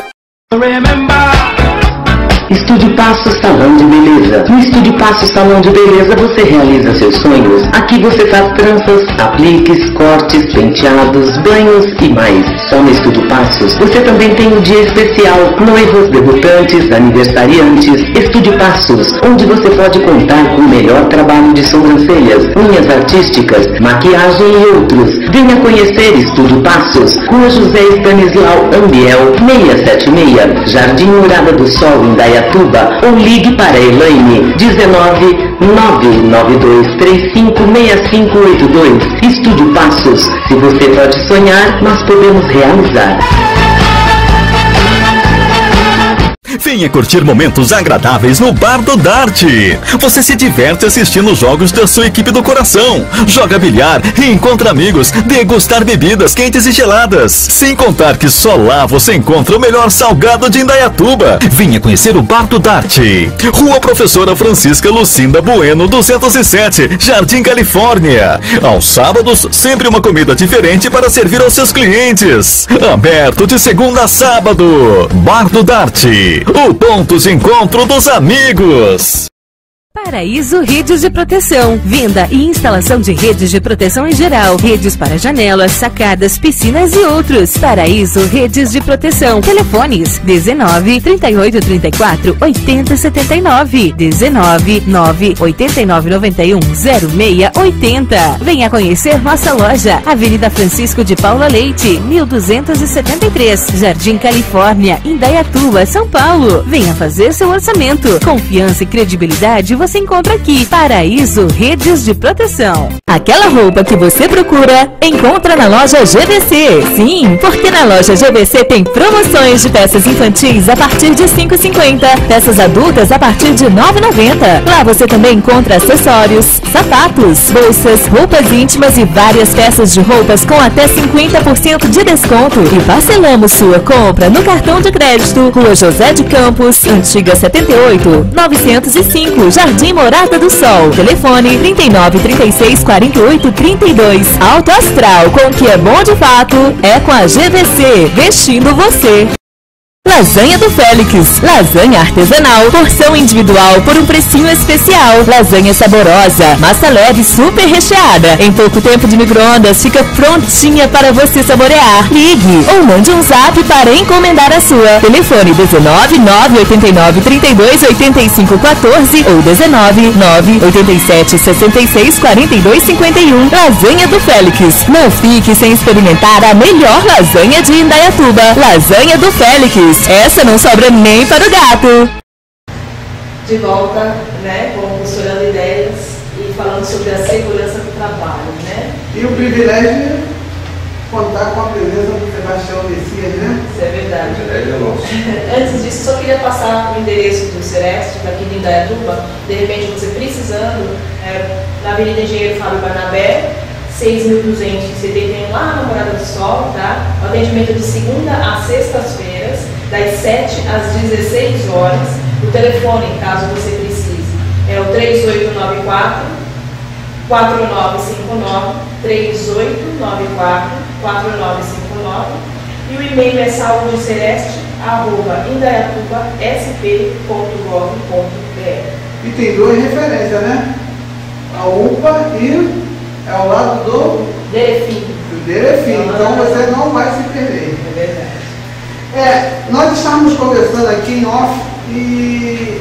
S11: Estúdio Passo Salão de Beleza. No Estúdio Passo Salão de Beleza você realiza seus sonhos. Aqui você faz tranças, apliques, cortes, penteados, banhos e mais. Só no Estúdio Passos você também tem um dia especial. Noivos, debutantes, aniversariantes. Estúdio Passos, onde você pode contar com o melhor trabalho de sobrancelhas, unhas artísticas, maquiagem e outros. Venha conhecer Estúdio Passos, Rua José Stanislau Ambiel, 676, Jardim Morada do Sol, em Indaiatuba, ou ligue para Elaine 19 992356582. Estúdio Passos. Se você pode sonhar, nós podemos realizar.
S8: Venha curtir momentos agradáveis no Bar do Dart. Você se diverte assistindo os jogos da sua equipe do coração, joga bilhar e encontra amigos, degustar bebidas quentes e geladas. Sem contar que só lá você encontra o melhor salgado de Indaiatuba. Venha conhecer o Bar do Dart. Rua Professora Francisca Lucinda Bueno, 207, Jardim Califórnia. Aos sábados, sempre uma comida diferente para servir aos seus clientes. Aberto de segunda a sábado. Bar do Dart, o ponto de encontro dos amigos.
S12: Paraíso Redes de Proteção. Venda e instalação de redes de proteção em geral. Redes para janelas, sacadas, piscinas e outros. Paraíso Redes de Proteção. Telefones 19 38 34 80 79. 19 9 89 91 06 80. Venha conhecer nossa loja. Avenida Francisco de Paula Leite, 1273. Jardim Califórnia, Indaiatuba, São Paulo. Venha fazer seu orçamento. Confiança e credibilidade você encontra aqui. Paraíso Redes de Proteção.
S2: Aquela roupa que você procura, encontra na loja GVC. Sim, porque na loja GVC tem promoções de peças infantis a partir de R$ 5,50, peças adultas a partir de R$ 9,90. Lá você também encontra acessórios, sapatos, bolsas, roupas íntimas e várias peças de roupas com até 50% de desconto. E parcelamos sua compra no cartão de crédito. Rua José de Campos, Antiga 78, 905, Jardim Morada do Sol. Telefone 39 36 48 32. Alto Astral, com o que é bom de fato, é com a GVC, vestindo você. Lasanha do Félix. Lasanha artesanal, porção individual por um precinho especial. Lasanha saborosa, massa leve super recheada. Em pouco tempo de micro-ondas fica prontinha para você saborear. Ligue ou mande um zap para encomendar a sua. Telefone 19 989 32 85 14 ou 19 987 66 42 51. Lasanha do Félix. Não fique sem experimentar a melhor lasanha de Indaiatuba. Lasanha do Félix. Essa não sobra nem para o gato.
S5: De volta, né, costurando ideias e falando sobre a segurança do trabalho, né?
S6: E o privilégio de contar com a presença do Sebastião Messias, né?
S5: Isso é verdade.
S7: O privilégio é nosso.
S5: Antes disso, só queria passar o endereço do Sereste, daqui de Indaiatuba. De repente, você precisando, na Avenida Engenheiro Fábio Barnabé, 6.271 lá na Morada do Sol, tá? O atendimento de segunda a sextas-feiras, das 7 às 16 horas. O telefone, caso você precise, é o 3894-4959, 3894-4959, e o e-mail é saudoceleste@indaiatuba.sp.gov.br.
S6: E tem duas referências, né? A UPA e é ao lado do
S5: Derefim.
S6: Então você não vai se perder.
S5: É verdade.
S6: Nós estávamos conversando aqui em off e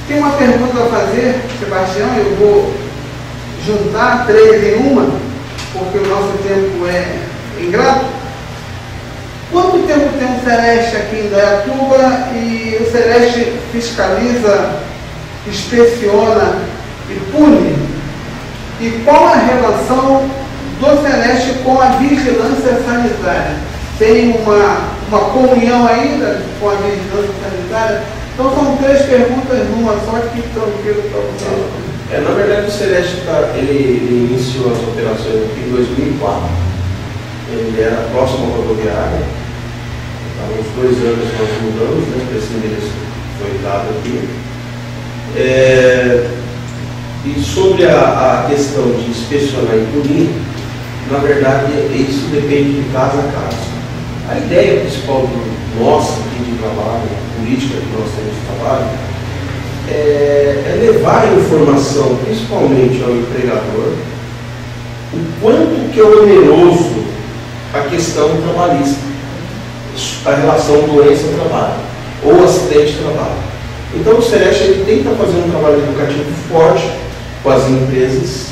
S6: tem uma pergunta a fazer, Sebastião. Eu vou juntar 3 em uma, porque o nosso tempo é ingrato. Quanto tempo tem o Celeste aqui em Indaiatuba e o Celeste fiscaliza, inspeciona e pune? E qual a relação do Celeste com a vigilância sanitária? Tem uma comunhão ainda com a vigilância sanitária? Então são 3 perguntas numa só, que tranquilo para vocês.
S7: Na verdade o Celeste ele iniciou as operações aqui em 2004. Ele era próximo à rodoviária. Há uns 2 anos nós mudamos, né? Esse endereço foi dado aqui. E sobre a questão de inspecionar e punir, na verdade isso depende de caso a caso. A ideia principal nossa aqui de trabalho, a política que nós temos de trabalho, é levar a informação, principalmente ao empregador, o quanto que é oneroso a questão trabalhista, a relação doença-trabalho ou acidente-trabalho. Então o Celeste ele tenta fazer um trabalho educativo forte com as empresas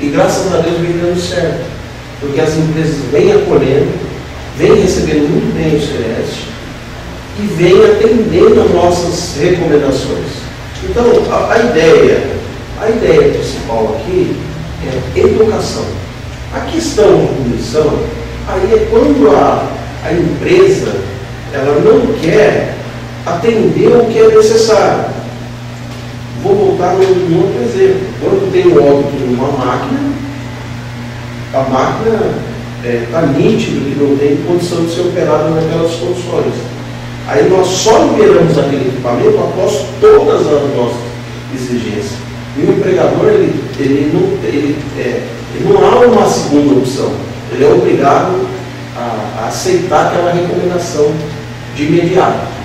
S7: e graças a Deus vem dando certo, porque as empresas vêm acolhendo, vêm recebendo muito bem o Celeste e vêm atendendo as nossas recomendações. Então a ideia principal aqui é educação. A questão de punição aí é quando a empresa ela não quer atender o que é necessário. Vou voltar num outro exemplo. Quando tem um óbito numa máquina, a máquina está nítido que não tem condição de ser operada naquelas condições. Aí nós só liberamos aquele equipamento após todas as nossas exigências. E o empregador ele não há uma segunda opção. Ele é obrigado a aceitar aquela recomendação de imediato.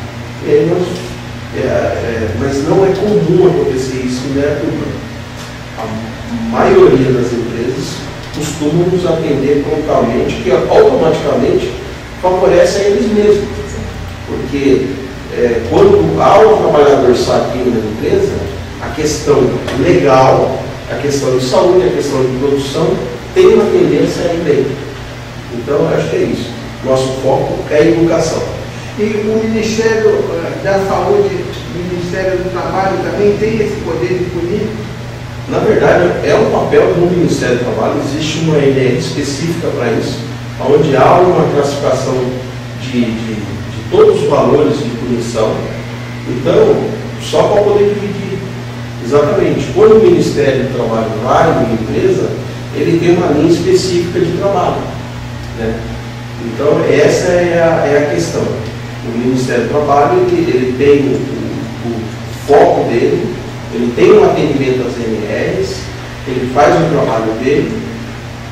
S7: Mas não é comum acontecer isso em Indaiatuba. A maioria das empresas costumam nos atender prontamente, que automaticamente favorece a eles mesmos. Porque quando há um trabalhador sadio na empresa, a questão legal, a questão de saúde, a questão de produção, tem uma tendência a ir bem. Então, eu acho que é isso. Nosso foco é a educação.
S6: E o Ministério da Saúde, o Ministério do Trabalho também tem esse poder de punir?
S7: Na verdade, é um papel do Ministério do Trabalho, existe uma ENR específica para isso, onde há uma classificação de todos os valores de punição. Então, só para poder dividir. Exatamente. Quando o Ministério do Trabalho vai numa empresa, ele tem uma linha específica de trabalho, né? Então, essa é a questão. O Ministério do Trabalho, ele tem o foco dele, ele tem um atendimento às NRs, ele faz o trabalho dele,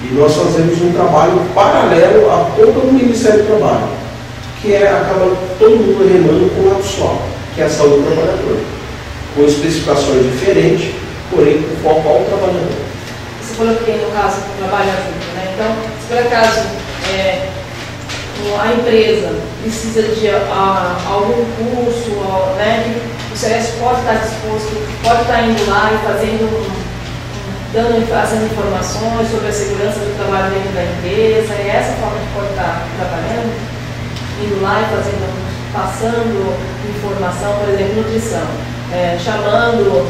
S7: e nós fazemos um trabalho paralelo a todo o Ministério do Trabalho, que acaba todo mundo remando com um lado só, que é a saúde do trabalhador, com especificações diferentes, porém com foco ao trabalhador.
S5: Você falou que no caso do trabalho junto, né? Então, se por acaso a empresa precisa de algum curso, né, que o Celeste pode estar disposto, pode estar indo lá e fazendo informações sobre a segurança do trabalho dentro da empresa, e essa forma que pode estar trabalhando, indo lá e passando informação, por exemplo, nutrição, chamando o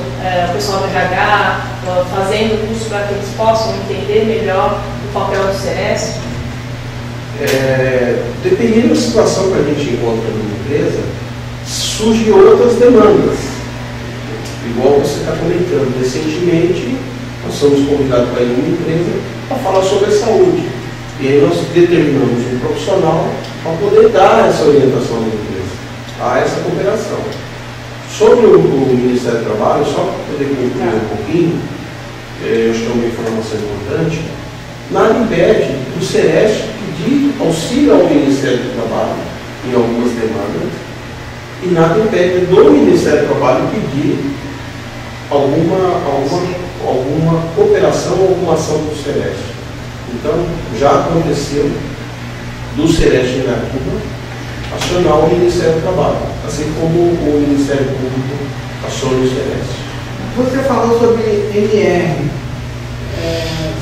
S5: pessoal do RH, fazendo curso para que eles possam entender melhor o papel do Celeste.
S7: Dependendo da situação que a gente encontra numa empresa, surgem outras demandas. Igual você está comentando, recentemente nós somos convidados para ir numa empresa para falar sobre a saúde. E aí nós determinamos um profissional para poder dar essa orientação à empresa, a essa cooperação. Sobre o Ministério do Trabalho, só para poder concluir um pouquinho, eu acho que é uma informação importante, nada impede do Sereste pedir auxílio ao Ministério do Trabalho em algumas demandas, e nada impede do Ministério do Trabalho pedir alguma cooperação ou alguma ação do Sereste. Então, já aconteceu do Sereste em Indaiatuba acionar o Ministério do Trabalho, assim como o Ministério Público aciona o Sereste.
S6: Você falou sobre NR,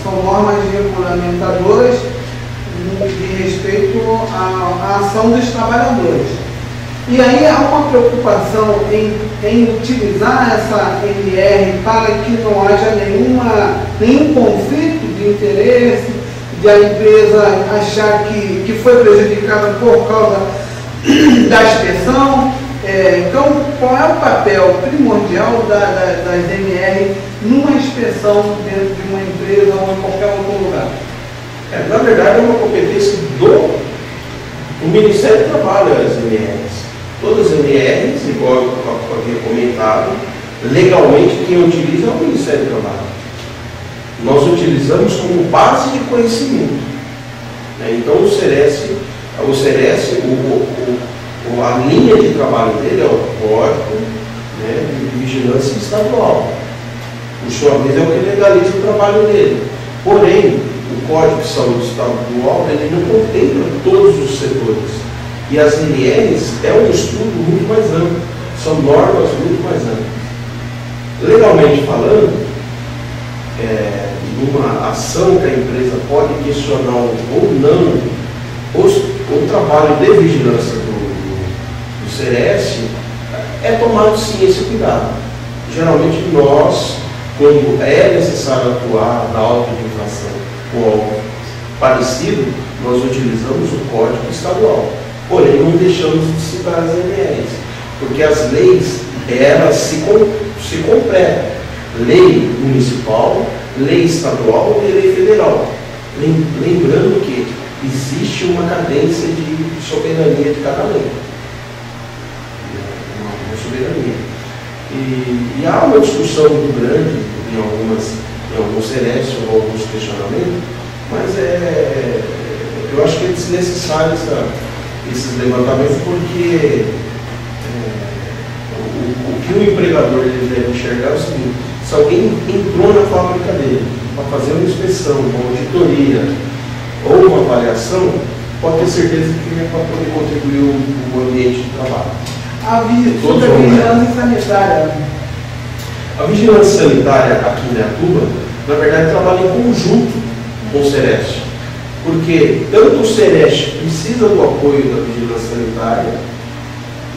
S6: são normas regulamentadoras de respeito à ação dos trabalhadores. E aí há uma preocupação em utilizar essa NR para que não haja nenhum conflito de interesse, de a empresa achar que foi prejudicada por causa da inspeção. Então, qual é o papel primordial das NR numa inspeção dentro de uma empresa ou em qualquer outro lugar?
S7: Na verdade, é uma competência do Ministério do Trabalho, as NRs. Todas as NRs, igual eu havia comentado, legalmente quem utiliza é o Ministério do Trabalho. Nós utilizamos como base de conhecimento. Então, o Sereste, a linha de trabalho dele é o Código de Vigilância Estadual. O sua vez é o que legaliza o trabalho dele. Porém, o Código de Saúde Estadual ele não contempla todos os setores. E as NRs é um estudo muito mais amplo, são normas muito mais amplas. Legalmente falando, numa ação que a empresa pode questionar ou não o trabalho de vigilância do Sereste, é tomado sim esse cuidado. Geralmente nós, quando é necessário atuar na auto de infração ou algo parecido, nós utilizamos o Código Estadual. Porém, não deixamos de citar as NRs, porque as leis, elas se completam. Lei municipal, lei estadual e lei federal. Lembrando que existe uma cadência de soberania de cada lei. Uma soberania. E há uma discussão muito grande em alguns Serestes ou alguns questionamentos, mas eu acho que é desnecessário esses levantamentos, porque o que o empregador ele deve enxergar é o seguinte: se alguém entrou na fábrica dele para fazer uma inspeção, uma auditoria ou uma avaliação, pode ter certeza que é para poder contribuir o ambiente de trabalho.
S6: Sobre a vigilância sanitária.
S7: A vigilância sanitária aqui em Indaiatuba, na verdade, trabalha em conjunto com o Sereste, porque tanto o Sereste precisa do apoio da vigilância sanitária,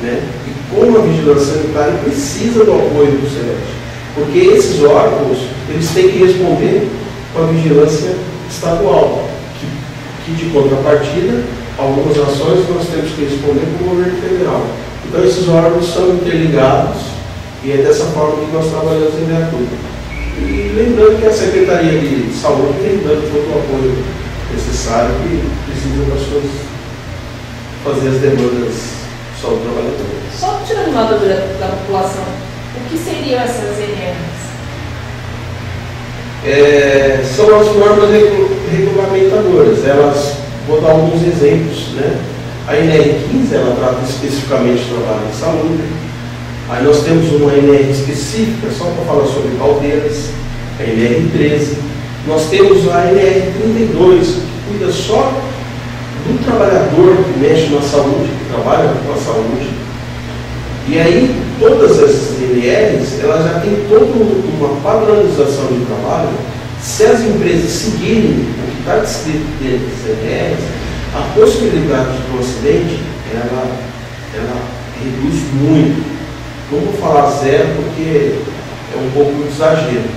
S7: e como a vigilância sanitária precisa do apoio do Sereste, porque esses órgãos eles têm que responder com a vigilância estadual, que de contrapartida, algumas ações nós temos que responder com o governo federal. Então esses órgãos são interligados e é dessa forma que nós trabalhamos em Indaiatuba. E lembrando que a Secretaria de Saúde tem dando todo o apoio necessário que precisa fazer as demandas de saúde trabalhadora.
S5: Só tirando uma dúvida da população, o que seriam essas NRs?
S7: São as normas regulamentadoras. Elas, vou dar alguns exemplos, A NR15, ela trata especificamente do trabalho de saúde. Aí nós temos uma NR específica, só para falar sobre caldeiras, a NR13. Nós temos a NR32, que cuida só do trabalhador que mexe na saúde, que trabalha com a saúde. E aí, todas essas NRs, elas já têm toda uma padronização de trabalho. Se as empresas seguirem o que está descrito dentro das NRs, a possibilidade de um acidente, ela reduz muito. Não vou falar zero porque é um pouco de exagero,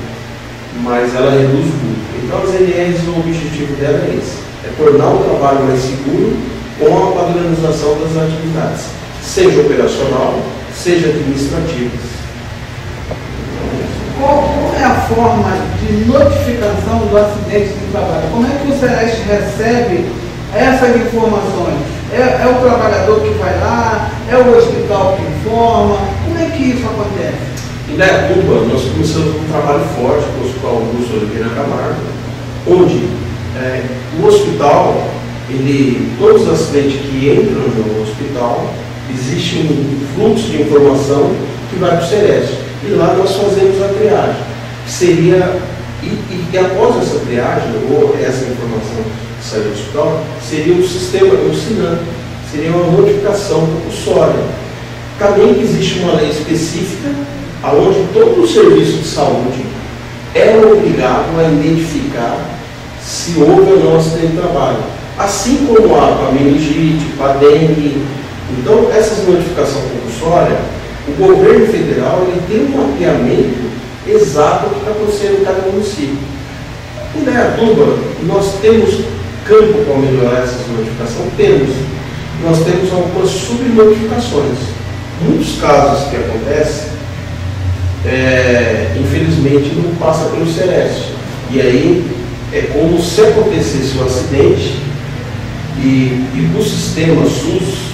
S7: mas ela reduz muito. Então as NRs, o objetivo dela é esse, é tornar o trabalho mais seguro com a padronização das atividades, seja operacional, seja administrativas.
S6: Qual é a forma de notificação do acidente de trabalho? Como é que o Sereste recebe essas informações? É o trabalhador que vai lá? É o hospital que informa? Como é que isso acontece?
S7: Em Dayatuba, nós começamos um trabalho forte com o Hospital Augusto Oliveira Camargo, onde o hospital, todos os acidentes que entram no hospital, existe um fluxo de informação que vai para o Sereste. E lá nós fazemos a triagem, que seria, e após essa triagem, ou essa informação que sai do hospital, seria o sistema, o SINAM, seria uma notificação compulsória. Também existe uma lei específica, onde todo o serviço de saúde é obrigado a identificar se houve ou não acidente de trabalho. Assim como há para a meningite, para a dengue. Então, essas notificações compulsórias, o governo federal ele tem um mapeamento exato do que está acontecendo em cada município. Em Dayatuba, nós temos campo para melhorar essas notificações? Temos. Nós temos algumas subnotificações. Muitos casos que acontecem, infelizmente, não passa pelo Sereste. E aí, é como se acontecesse um acidente e o sistema SUS,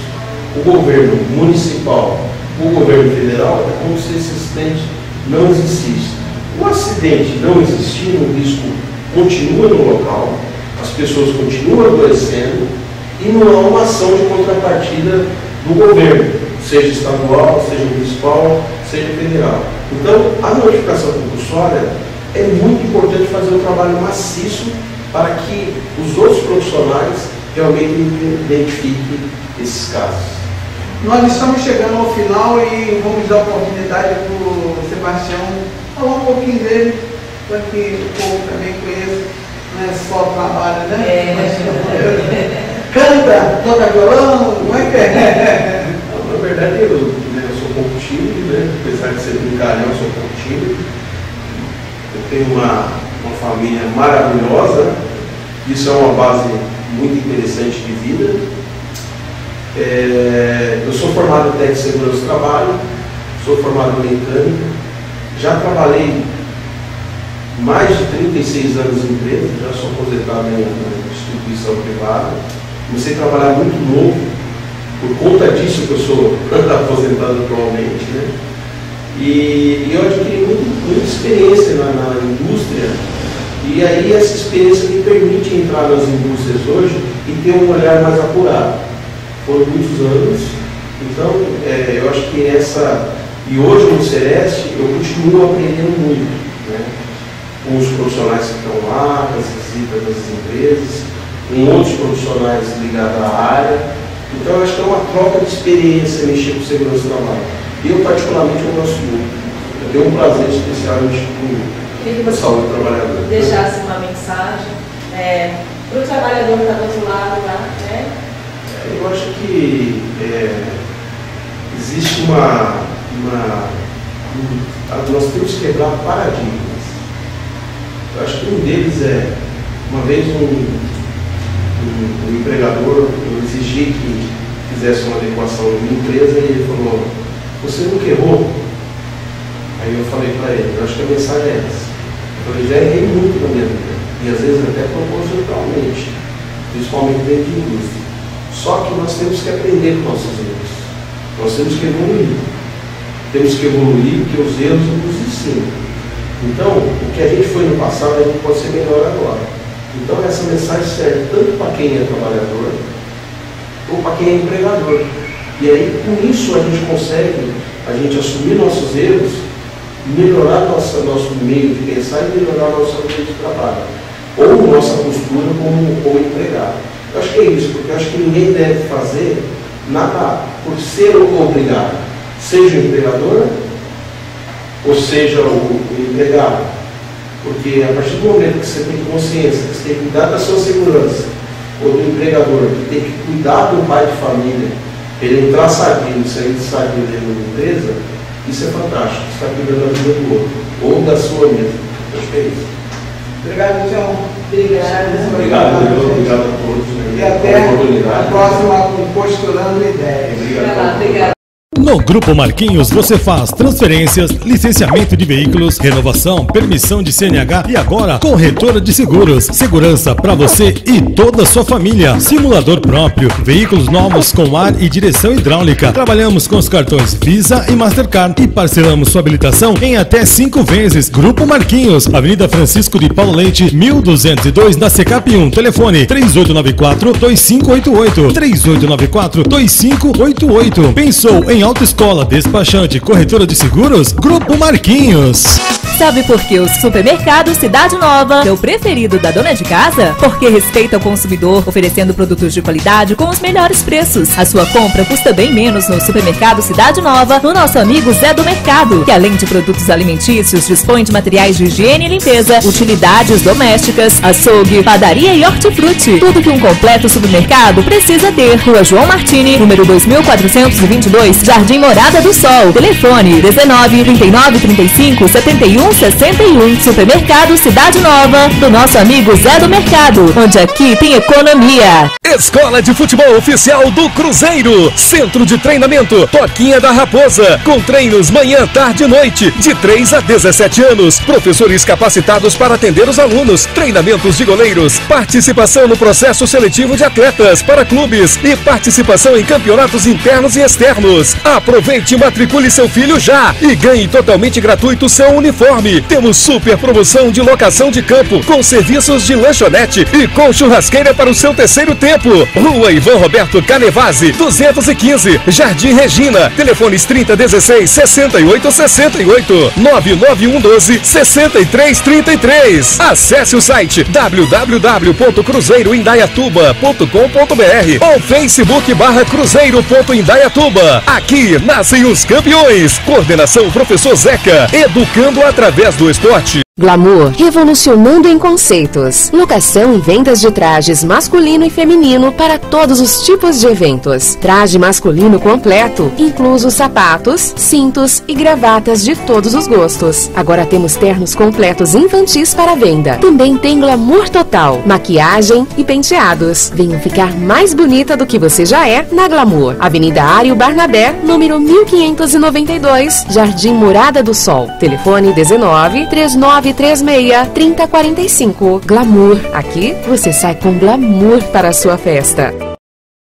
S7: o governo municipal, o governo federal, é como se esse acidente não existisse. O acidente não existir, o risco continua no local, as pessoas continuam adoecendo e não há uma ação de contrapartida do governo, seja estadual, seja municipal, seja federal. Então, a notificação compulsória é muito importante fazer um trabalho maciço para que os outros profissionais realmente identifiquem esses casos.
S6: Nós estamos chegando ao final e vamos dar a oportunidade para o Sebastião falar um pouquinho dele, para que o povo também conheça, não é só trabalho, né? Canta, toca violão, como é que é?
S7: Na verdade, eu sou um pouco tímido, né? Apesar de ser brincalhão, eu sou um pouco tímido. Eu tenho uma família maravilhosa, isso é uma base muito interessante de vida. Eu sou formado em técnico de segurança do trabalho, sou formado em mecânica, já trabalhei mais de 36 anos em empresa, já sou aposentado em instituição privada, comecei a trabalhar muito novo, por conta disso que eu sou aposentado atualmente, né? E eu adquiri muita experiência na indústria, e aí essa experiência me permite entrar nas indústrias hoje e ter um olhar mais apurado. Foram muitos anos, então eu acho que e hoje no Sereste eu continuo aprendendo muito, né? Com os profissionais que estão lá, com as visitas das empresas, com outros profissionais ligados à área. Então eu acho que é uma troca de experiência mexer com segurança do trabalho. Eu particularmente eu gosto muito. Eu tenho um prazer especial em mexer com a saúde do trabalhador.
S5: Deixasse uma mensagem para o trabalhador que está do outro lado lá, né?
S7: Eu acho que existe nós temos que quebrar paradigmas. Eu acho que um deles uma vez um empregador, eu exigi que fizesse uma adequação na minha empresa e ele falou, você nunca errou? Aí eu falei para ele, eu acho que a mensagem é essa. Eu falei, já errei muito na minha vida, e às vezes até propositalmente, principalmente dentro de indústria. Só que nós temos que aprender com nossos erros. Nós temos que evoluir. Temos que evoluir porque os erros nos ensinam. Então, o que a gente foi no passado, a gente pode ser melhor agora. Então, essa mensagem serve tanto para quem é trabalhador, ou para quem é empregador. E aí, com isso, a gente consegue, assumir nossos erros, melhorar nosso meio de pensar e melhorar nosso meio de trabalho. Ou nossa postura como empregado. Eu acho que é isso, porque eu acho que ninguém deve fazer nada por ser obrigado, seja o empregador ou seja o empregado. Porque a partir do momento que você tem consciência, que você tem que cuidar da sua segurança, ou do empregador, que tem que cuidar do pai de família, ele entrar sadio, sair sadio dentro da empresa, isso é fantástico, você está cuidando da vida do outro, ou da sua mesmo. Eu acho que é isso.
S6: Obrigado, Tião.
S7: Obrigado a todos.
S6: E até a próxima com Posturando Ideias.
S7: Obrigado.
S1: No Grupo Marquinhos você faz transferências, licenciamento de veículos, renovação, permissão de CNH e agora corretora de seguros. Segurança para você e toda a sua família. Simulador próprio, veículos novos com ar e direção hidráulica. Trabalhamos com os cartões Visa e Mastercard e parcelamos sua habilitação em até 5 vezes. Grupo Marquinhos, Avenida Francisco de Paulo Leite, 1202 na Secap 1. Telefone 3894-2588. 3894-2588. Pensou em autoescola, despachante, corretora de seguros? Grupo Marquinhos.
S2: Sabe por que o Supermercado Cidade Nova é o preferido da dona de casa? Porque respeita o consumidor, oferecendo produtos de qualidade com os melhores preços. A sua compra custa bem menos no Supermercado Cidade Nova, no nosso amigo Zé do Mercado, que além de produtos alimentícios, dispõe de materiais de higiene e limpeza, utilidades domésticas, açougue, padaria e hortifruti. Tudo que um completo supermercado precisa ter. Rua João Martini, número 2422, Jardim Morada do Sol. Telefone 19 39 35 71 61. Supermercado Cidade Nova, do nosso amigo Zé do Mercado, onde aqui tem economia.
S3: Escola de Futebol Oficial do Cruzeiro. Centro de Treinamento Toquinha da Raposa. Com treinos manhã, tarde e noite. De 3 a 17 anos. Professores capacitados para atender os alunos. Treinamentos de goleiros. Participação no processo seletivo de atletas para clubes. E participação em campeonatos internos e externos. Aproveite e matricule seu filho já. E ganhe totalmente gratuito seu uniforme. Temos super promoção de locação de campo. Com serviços de lanchonete. E com churrasqueira para o seu terceiro tempo. Rua Ivan Roberto Canevazzi, 215, Jardim Regina. Telefones 3016-6868, 99112-6333. Acesse o site www.cruzeiroindaiatuba.com.br ou Facebook/Cruzeiro.indaiatuba. Aqui nascem os campeões. Coordenação Professor Zeca, educando através do esporte.
S4: Glamour, revolucionando em conceitos. Locação e vendas de trajes masculino e feminino para todos os tipos de eventos. Traje masculino completo, incluso sapatos, cintos e gravatas de todos os gostos. Agora temos ternos completos infantis para venda. Também tem glamour total, maquiagem e penteados. Venha ficar mais bonita do que você já é na Glamour. Avenida Ário Barnabé, número 1592, Jardim Morada do Sol. Telefone 19 3936-3045. Glamour. Aqui você sai com glamour para a sua festa.